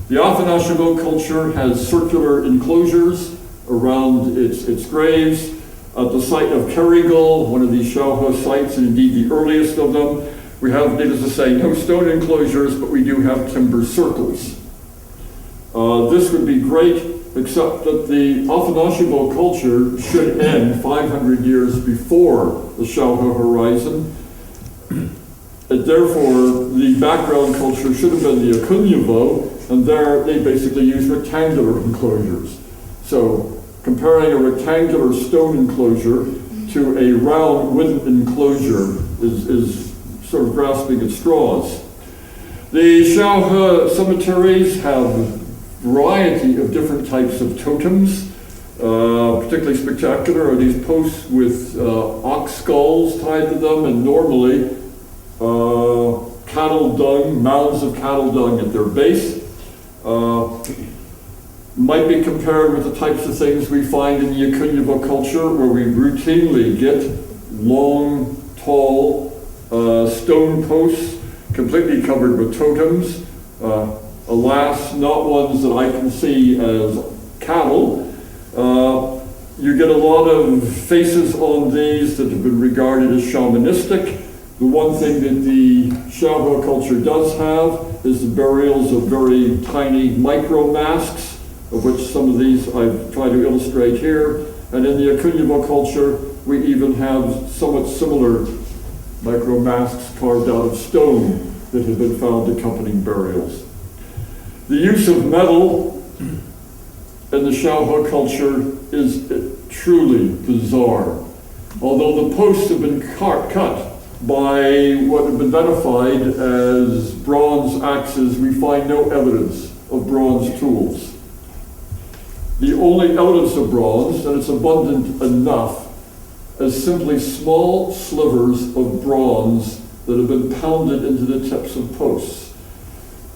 The Afanasyevo culture has circular enclosures around its graves. At the site of Kerrygal, one of these Xiaohe sites, and indeed the earliest of them, we have, needless to say, no stone enclosures, but we do have timber circles. This would be great, except that the Afanasyevo culture should end 500 years before the Xiaohe horizon. And therefore, the background culture should have been the Akunyevo, and there they basically use rectangular enclosures. So comparing a rectangular stone enclosure to a round wooden enclosure is sort of grasping at straws. The Xiaohe cemeteries have a variety of different types of totems. Particularly spectacular are these posts with ox skulls tied to them, and normally cattle dung, mounds of cattle dung at their base. Might be compared with the types of things we find in the Akunyevo culture, where we routinely get long, tall stone posts completely covered with totems. Alas, not ones that I can see as cattle. You get a lot of faces on these that have been regarded as shamanistic. The one thing that the Xiaohe culture does have is the burials of very tiny micro masks, of which some of these I've tried to illustrate here. And in the Akunyevo culture, we even have somewhat similar micro masks carved out of stone that have been found accompanying burials. The use of metal in the Xiaohe culture is truly bizarre. Although the posts have been cut by what have been identified as bronze axes, we find no evidence of bronze tools. The only evidence of bronze, and it's abundant enough, is simply small slivers of bronze that have been pounded into the tips of posts.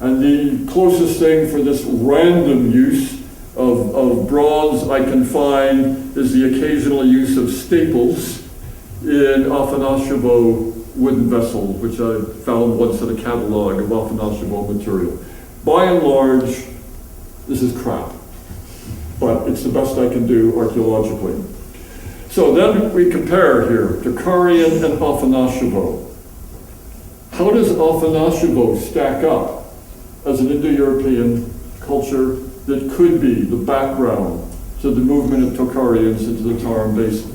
And the closest thing for this random use of bronze I can find is the occasional use of staples in Afanasyevo wooden vessels, which I found once in a catalog of Afanasyevo material. By and large, this is crap, but it's the best I can do archaeologically. So then we compare here Tocharian and Afanasyevo. How does Afanasyevo stack up as an Indo-European culture that could be the background to the movement of Tocharians into the Tarim Basin?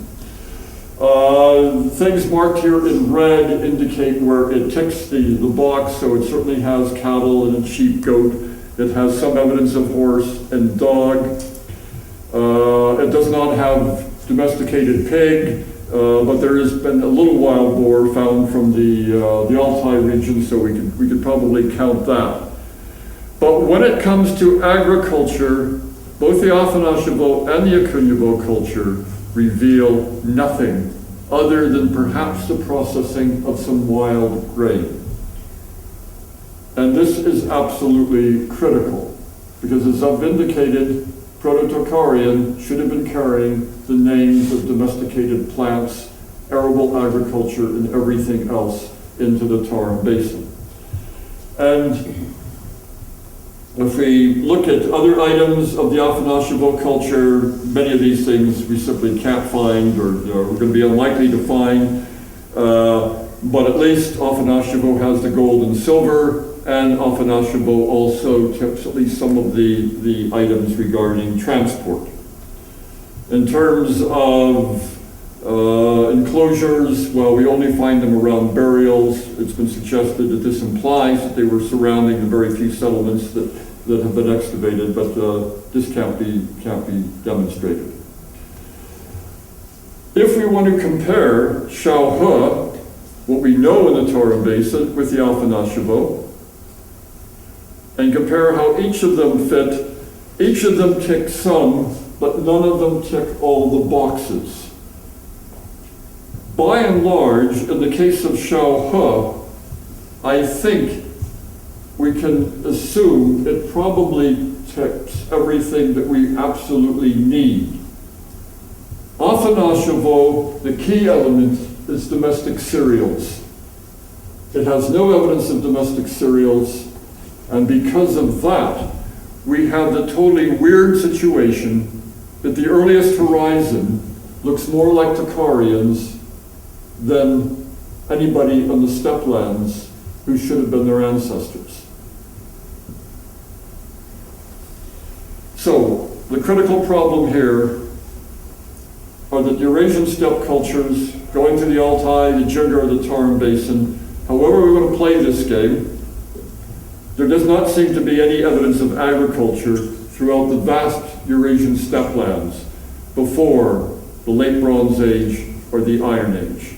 Things marked here in red indicate where it ticks the box, so it certainly has cattle and a sheep, goat. It has some evidence of horse and dog. It does not have domesticated pig, but there has been a little wild boar found from the Altai region, so we could probably count that. But when it comes to agriculture, both the Afanasyevo and the Akunyevo culture reveal nothing other than perhaps the processing of some wild grain. And this is absolutely critical, because as I've indicated, Proto-Tocharian should have been carrying the names of domesticated plants, arable agriculture, and everything else into the Tarim Basin. And if we look at other items of the Afanasyevo culture, many of these things we simply can't find, or we're going to be unlikely to find. But at least Afanasyevo has the gold and silver, and Afanasyevo also tips at least some of the items regarding transport. In terms of enclosures, well, we only find them around burials. It's been suggested that this implies that they were surrounding the very few settlements that have been excavated, but this can't be demonstrated. If we want to compare Shaohe, what we know in the Tarim Basin, with the Afanasyevo, and compare how each of them fit, each of them tick some, but none of them tick all the boxes. By and large, in the case of Shaohe, I think we can assume it probably ticks everything that we absolutely need. Afanasyevo, the key element is domestic cereals. It has no evidence of domestic cereals, and because of that, we have the totally weird situation that the earliest horizon looks more like Tocharians than anybody on the steppe lands who should have been their ancestors. So, the critical problem here are that the Eurasian steppe cultures, going to the Altai, the Jirga, or the Tarim Basin, however we're going to play this game, there does not seem to be any evidence of agriculture throughout the vast Eurasian steppe lands before the Late Bronze Age or the Iron Age.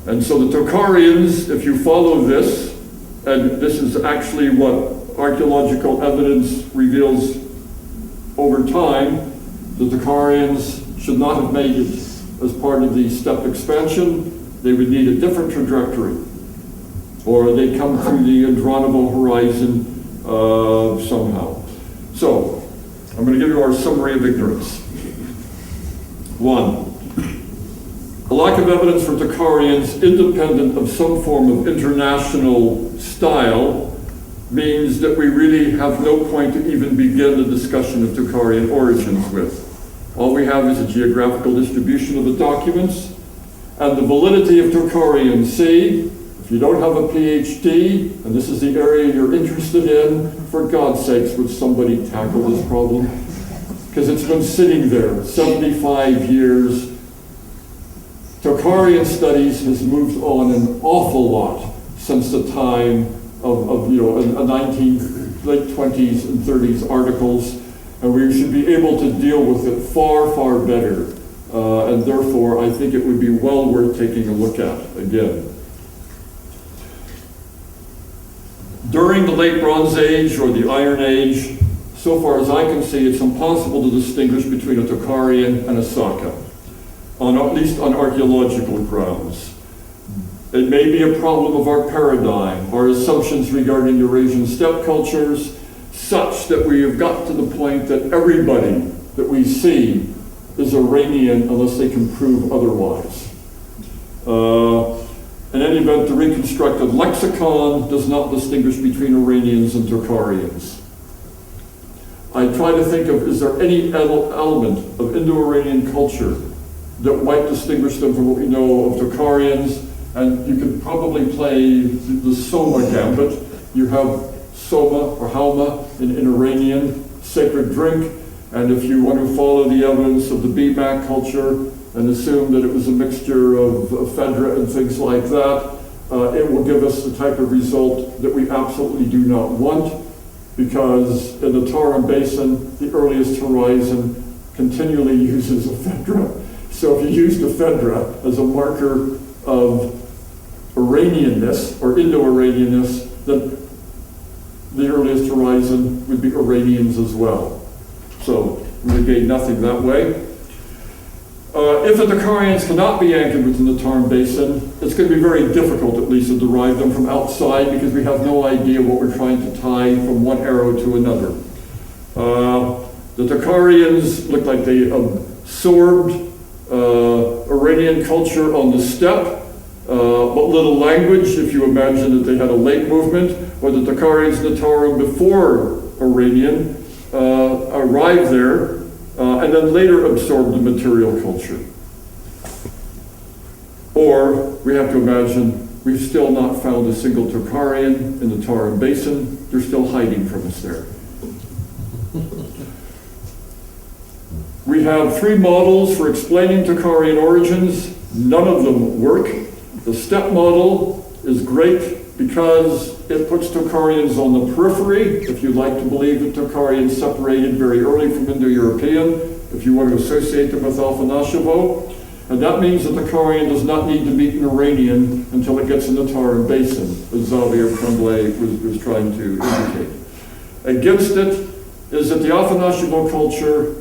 And so the Tocharians, if you follow this, and this is actually what archaeological evidence reveals over time, the Tocharians should not have made it as part of the steppe expansion. They would need a different trajectory, or they come through the Andronovo horizon somehow. So, I'm going to give you our summary of ignorance. 1. A lack of evidence for Tocharians independent of some form of international style means that we really have no point to even begin the discussion of Tocharian origins with. All we have is a geographical distribution of the documents and the validity of Tocharian C. If you don't have a PhD, and this is the area you're interested in, for God's sakes, would somebody tackle this problem? Because it's been sitting there 75 years. Tocharian studies has moved on an awful lot since the time of late 20s and 30s articles, and we should be able to deal with it far, far better. And therefore, I think it would be well worth taking a look at again. During the Late Bronze Age or the Iron Age, so far as I can see, it's impossible to distinguish between a Tocharian and a Saka, at least on archaeological grounds. It may be a problem of our paradigm, our assumptions regarding Eurasian steppe cultures, such that we have got to the point that everybody that we see is Iranian unless they can prove otherwise. In any event, the reconstructed lexicon does not distinguish between Iranians and Tocharians. I try to think of, is there any element of Indo-Iranian culture that might distinguish them from what we know of Tocharians? And you could probably play the Soma gambit. You have Soma or Halma in Iranian, sacred drink, and if you want to follow the evidence of the BMAC culture and assume that it was a mixture of ephedra and things like that, it will give us the type of result that we absolutely do not want, because in the Tarim Basin, the earliest horizon continually uses ephedra. So if you used ephedra as a marker of Iranianness or Indo-Iranianness, then the earliest horizon would be Iranians as well. So we gain nothing that way. If the Tocharians cannot be anchored within the Tarim Basin, it's going to be very difficult at least to derive them from outside, because we have no idea what we're trying to tie from one arrow to another. The Tocharians look like they absorbed Iranian culture on the steppe, but little language, if you imagine that they had a late movement, or the Tocharians and the Tarim before Iranian arrived there, and then later absorbed the material culture. Or we have to imagine we've still not found a single Tocharian in the Tarim Basin. They're still hiding from us there. We have three models for explaining Tocharian origins. None of them work. The steppe model is great because it puts Tocharians on the periphery. If you like to believe that Tocharians separated very early from Indo-European, if you want to associate them with Alpha Nashevo, and that means that the Tocharian does not need to meet an Iranian until it gets in the Tarim Basin, as Xavier Tremblay was trying to indicate. Against it is that the Alpha Nashevo culture,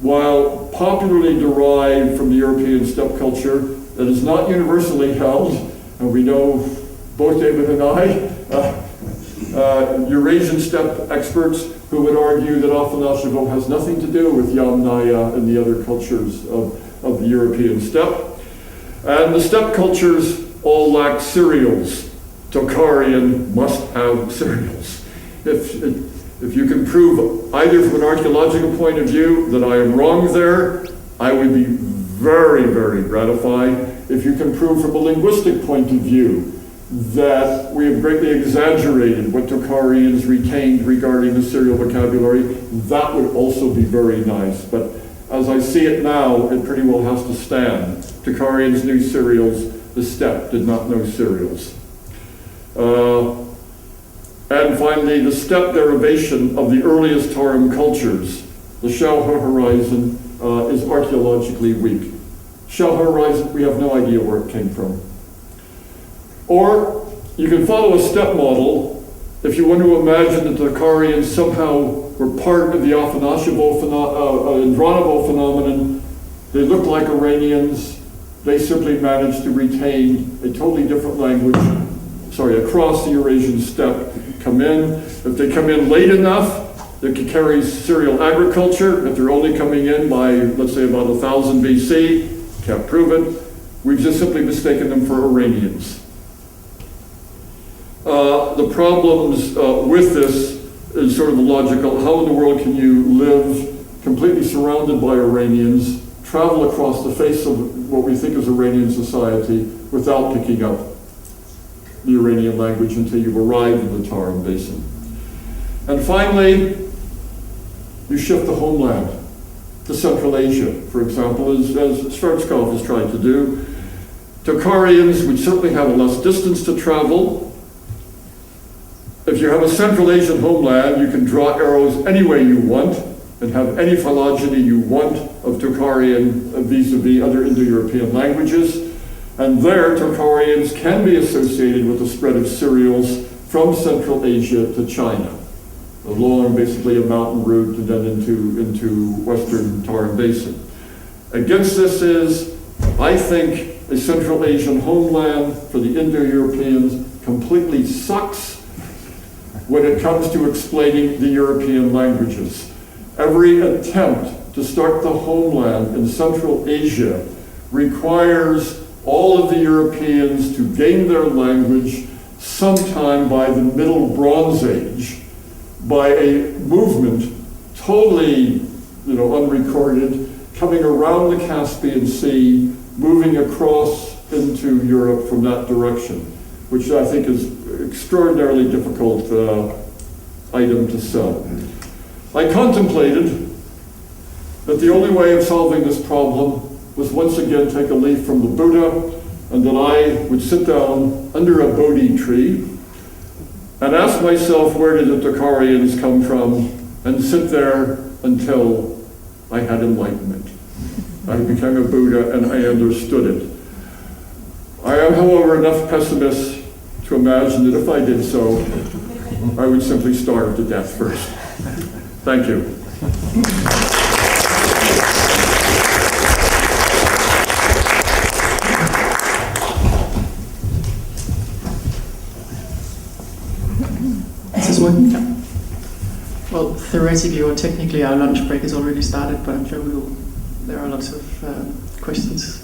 while popularly derived from the European steppe culture, that is not universally held, and we know, both David and I, Eurasian steppe experts who would argue that Alpha Nashevo has nothing to do with Yamnaya and the other cultures of the European steppe. And the steppe cultures all lack cereals. Tocharian must have cereals. If you can prove either from an archaeological point of view that I am wrong there, I would be very, very gratified. If you can prove from a linguistic point of view that we have greatly exaggerated what Tocharians retained regarding the cereal vocabulary, that would also be very nice. But as I see it now, it pretty well has to stand. Tocharians knew cereals, the steppe did not know cereals. And finally, the steppe derivation of the earliest Tarim cultures, the Shalha horizon, is archaeologically weak. Shalha horizon, we have no idea where it came from. Or you can follow a steppe model if you want to imagine that the Tocharians somehow were part of the Alpha Nashevo Andranovo phenomenon. They look like Iranians. They simply managed to retain a totally different language, across the Eurasian steppe, come in. If they come in late enough, they can carry cereal agriculture. If they're only coming in by, let's say, about 1000 BC, can't prove it. We've just simply mistaken them for Iranians. The problems with this is sort of the logical, how in the world can you live completely surrounded by Iranians, travel across the face of what we think is Iranian society without picking up the Iranian language until you've arrived in the Tarim Basin. And finally, you shift the homeland to Central Asia, for example, as Schwarzkopf has tried to do. Tocharians would certainly have a less distance to travel. If you have a Central Asian homeland, you can draw arrows any way you want and have any phylogeny you want of Tocharian vis-a-vis other Indo-European languages. And there, Tocharians can be associated with the spread of cereals from Central Asia to China, along basically a mountain route and then into Western Tarim Basin. Against this is, I think, a Central Asian homeland for the Indo-Europeans completely sucks when it comes to explaining the European languages. Every attempt to start the homeland in Central Asia requires all of the Europeans to gain their language sometime by the Middle Bronze Age, by a movement totally, unrecorded, coming around the Caspian Sea, moving across into Europe from that direction, which I think is an extraordinarily difficult item to sell. I contemplated that the only way of solving this problem was once again take a leaf from the Buddha, and that I would sit down under a Bodhi tree and ask myself, where did the Tocharians come from, and sit there until I had enlightenment. I became a Buddha and I understood it. I am, however, enough pessimist to imagine that if I did so, I would simply starve to death first. Thank you. Is this working? Yeah. Well, theoretically or technically our lunch break has already started, but I'm sure there are lots of questions.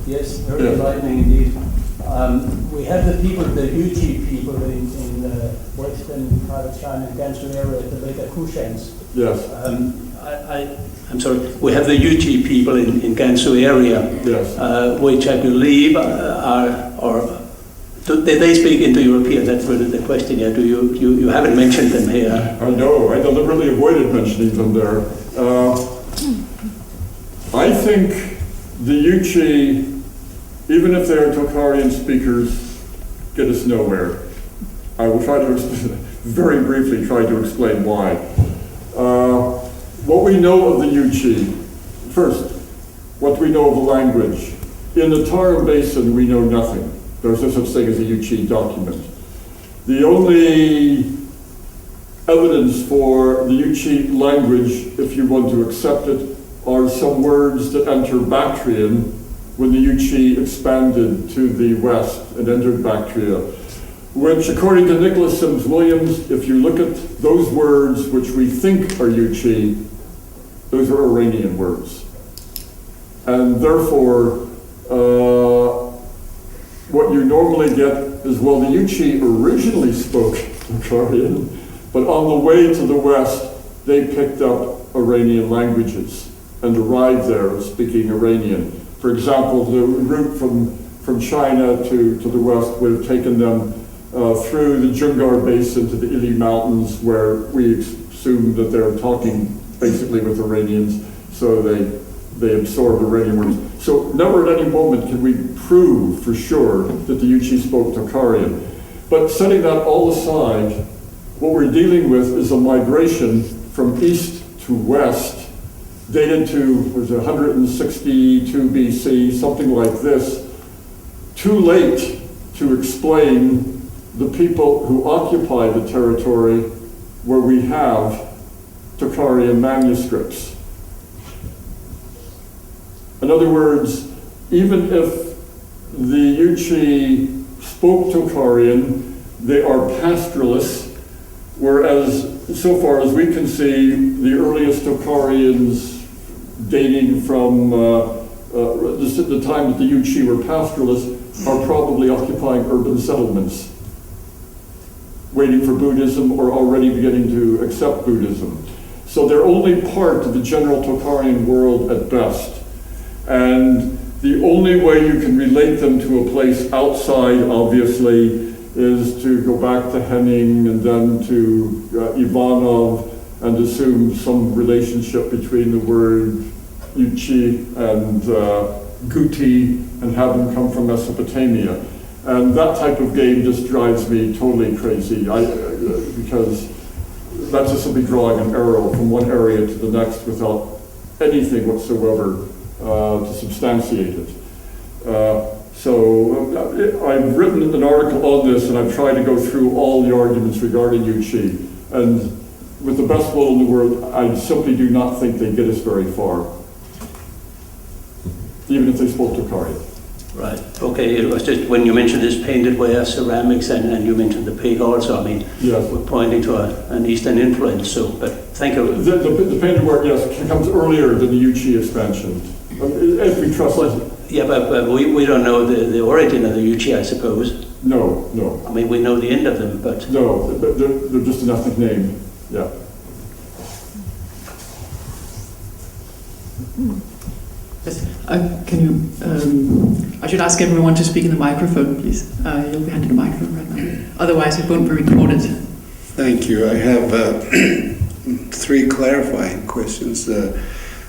Yes, very enlightening indeed. We have the people, the Yuchi people in western part of China, Gansu area, the later Kushans. Yes. I'm sorry, we have the Yuchi people in Gansu area, yes. Which I believe they speak Indo-European. That's really the question here. You haven't mentioned them here? I know. I deliberately avoided mentioning them there. I think the Yuchi, even if they are Tocharian speakers, get us nowhere. I will try to very briefly try to explain why. What we know of the Yuchi, first, what we know of the language. In the Tarim Basin, we know nothing. There's no such thing as a Yuchi document. The only evidence for the Yuchi language, if you want to accept it, are some words that enter Bactrian when the Yuchi expanded to the west and entered Bactria, which, according to Nicholas Sims Williams, if you look at those words which we think are Yuchi, those are Iranian words. And therefore, what you normally get is, well, the Yuchi originally spoke Tocharian, but on the way to the west, they picked up Iranian languages and arrived there speaking Iranian. For example, the route from China to the west would have taken them through the Jungar Basin to the Ili Mountains, where we assume that they're talking basically with Iranians, so they absorbed Iranian words. So never at any moment can we prove for sure that the Yuchi spoke Tocharian. But setting that all aside, what we're dealing with is a migration from east to west, dated to 162 BC, something like this, too late to explain the people who occupy the territory where we have Tocharian manuscripts. In other words, even if the Yuchi spoke Tocharian, they are pastoralists, whereas so far as we can see, the earliest Tocharians dating from the time that the Yuchi were pastoralists are probably occupying urban settlements, waiting for Buddhism or already beginning to accept Buddhism. So they're only part of the general Tocharian world at best. And the only way you can relate them to a place outside, obviously, is to go back to Henning and then to Ivanov and assume some relationship between the word Yuchi and Guti and have them come from Mesopotamia. And that type of game just drives me totally crazy because that's just simply drawing an arrow from one area to the next without anything whatsoever to substantiate it. So I've written an article on this, and I've tried to go through all the arguments regarding Yuchi, and with the best will in the world, I simply do not think they get us very far, even if they spoke Tocharian. Right. Okay. It was just when you mentioned this painted ware, ceramics, and you mentioned the pig also. I mean, yes, we're pointing to an Eastern influence. So, but thank you. The painted ware, yes, comes earlier than the Yuchi expansion. If we trust it. Yeah, but we don't know the origin of the Yuchi, I suppose. No, no. I mean, we know the end of them, but... No, they're just an ethnic name, yeah. Yes. Can you? I should ask everyone to speak in the microphone, please. You'll be handed a microphone right now. Otherwise, it won't be recorded. Thank you. I have 3 clarifying questions.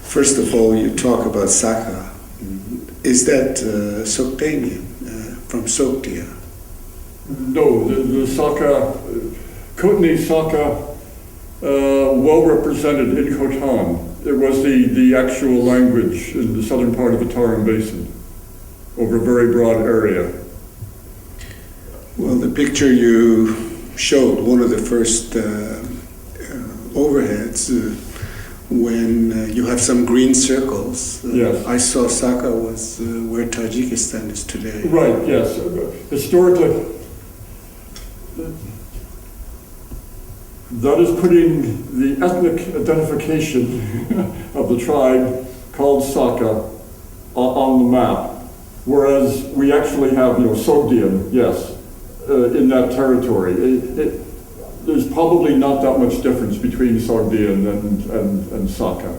First of all, you talk about Saka. Is that Soktanian, from Soktia? No, the Saka, Kootenai Saka, well represented in Khotan. It was the actual language in the southern part of the Tarim Basin, over a very broad area. Well, the picture you showed, one of the first overheads, when you have some green circles. Yes. I saw Saka was where Tajikistan is today. Right, yes. Historically, that is putting the ethnic identification of the tribe called Saka on the map, whereas we actually have, Sogdian, yes, in that territory. There's probably not that much difference between Sogdian and Saka.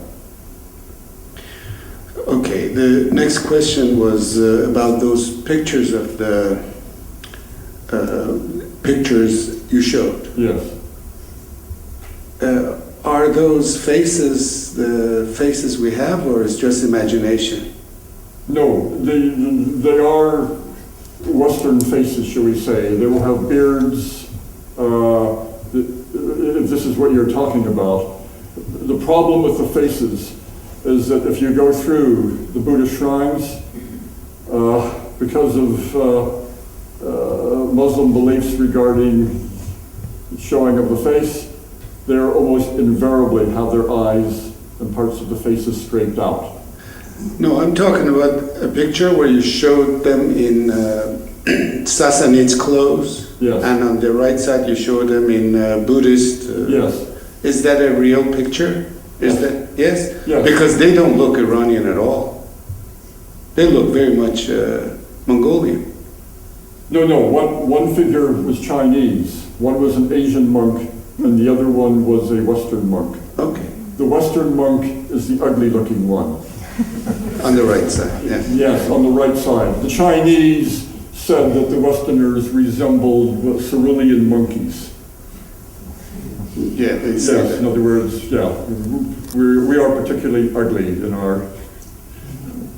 Okay, the next question was about those pictures of the pictures you showed. Yes. Are those faces the faces we have, or is just imagination? No, they are Western faces, shall we say. They will have beards, if this is what you're talking about. The problem with the faces is that if you go through the Buddhist shrines, because of Muslim beliefs regarding showing of the face, they almost invariably have their eyes and parts of the faces straightened out. No, I'm talking about a picture where you showed them in Sassanid's clothes, yes. And on the right side you showed them in Buddhist. Yes. Is that a real picture? Is Yes. that yes? Yes. Because they don't look Iranian at all. They look very much Mongolian. No, one figure was Chinese, one was an Asian monk, and the other one was a Western monk. Okay, The Western monk is the ugly-looking one. on the right side. Yeah. Yes, on the right side. The Chinese said that the Westerners resembled Cerulean monkeys. Yeah, they say Yes, that. in other words, yeah, we are particularly ugly in our,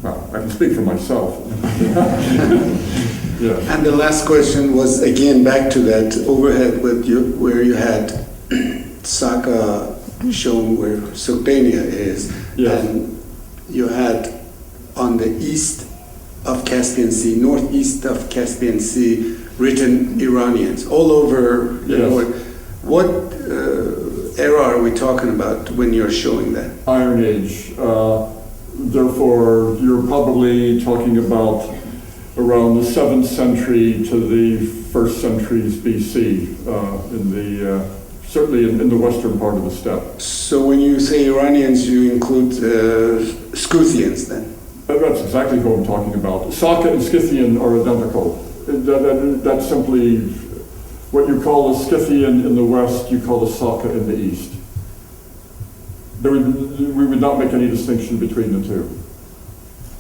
well, I can speak for myself. Yeah. And the last question was again back to that overhead with you, where you had Saka shown where Soktania is, Yes. and you had on the east of Caspian Sea, northeast of Caspian Sea, written Iranians all over. Yes. What era are we talking about when you're showing that? Iron Age. Therefore, you're probably talking about around the 7th century to the 1st centuries BC, certainly in the western part of the steppe. So when you say Iranians, you include Scythians then? That's exactly what I'm talking about. Saka and Scythian are identical. That's simply what you call a Scythian in the west, you call a Saka in the east. We would not make any distinction between the two.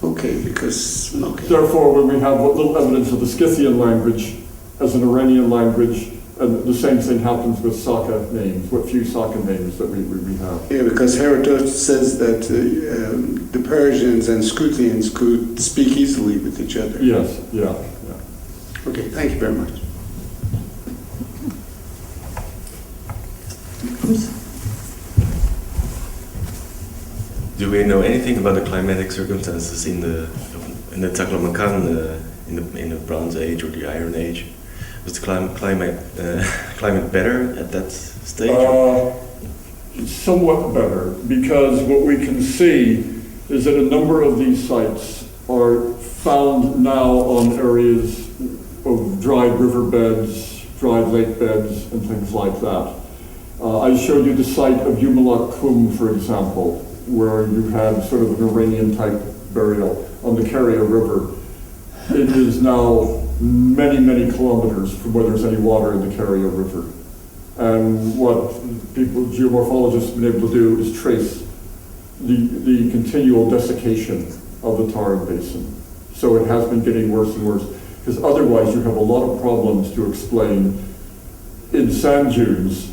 Okay, because... Okay. Therefore, when we have what little evidence of the Scythian language as an Iranian language, and the same thing happens with Saka names, what few Saka names that we have. Yeah, because Herodotus says that the Persians and Scythians could speak easily with each other. Yes, yeah. Okay, thank you very much. Do we know anything about the climatic circumstances in the Taklamakan in the Bronze Age or the Iron Age? Was the climate better at that stage? Somewhat better, because what we can see is that a number of these sites are found now on areas of dried riverbeds, dried lake beds, and things like that. I showed you the site of Yumalak Kum, for example, where you had sort of an Iranian-type burial on the Carrier River. It is now many, many kilometers from where there's any water in the Carrier River. And what people, geomorphologists, have been able to do is trace the continual desiccation of the Tarim Basin. So it has been getting worse and worse, because otherwise you have a lot of problems to explain in sand dunes,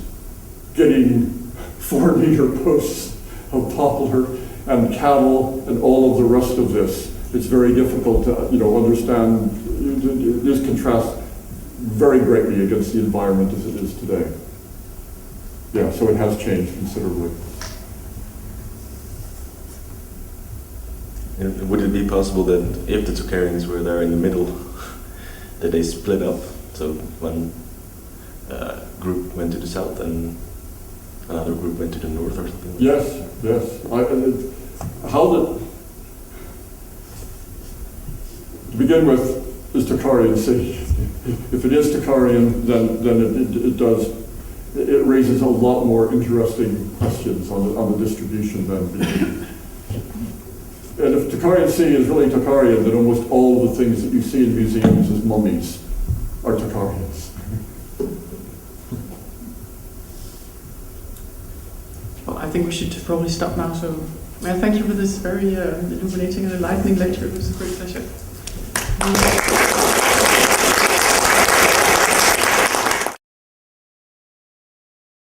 getting 4-meter posts of poplar and cattle and all of the rest of this. It's very difficult to understand. This contrasts very greatly against the environment as it is today. Yeah, so it has changed considerably. And would it be possible that if the Tocharians were there in the middle, that they split up? So one group went to the south and another group went to the north or something? Yes. To begin with, is Tocharian Sea. If it is Tocharian, then it raises a lot more interesting questions on the distribution than. And if Tocharian Sea is really Tocharian, then almost all of the things that you see in museums as mummies are Tocharians. Well, I think we should probably stop now. So, thank you for this very illuminating and enlightening lecture. It was a great pleasure.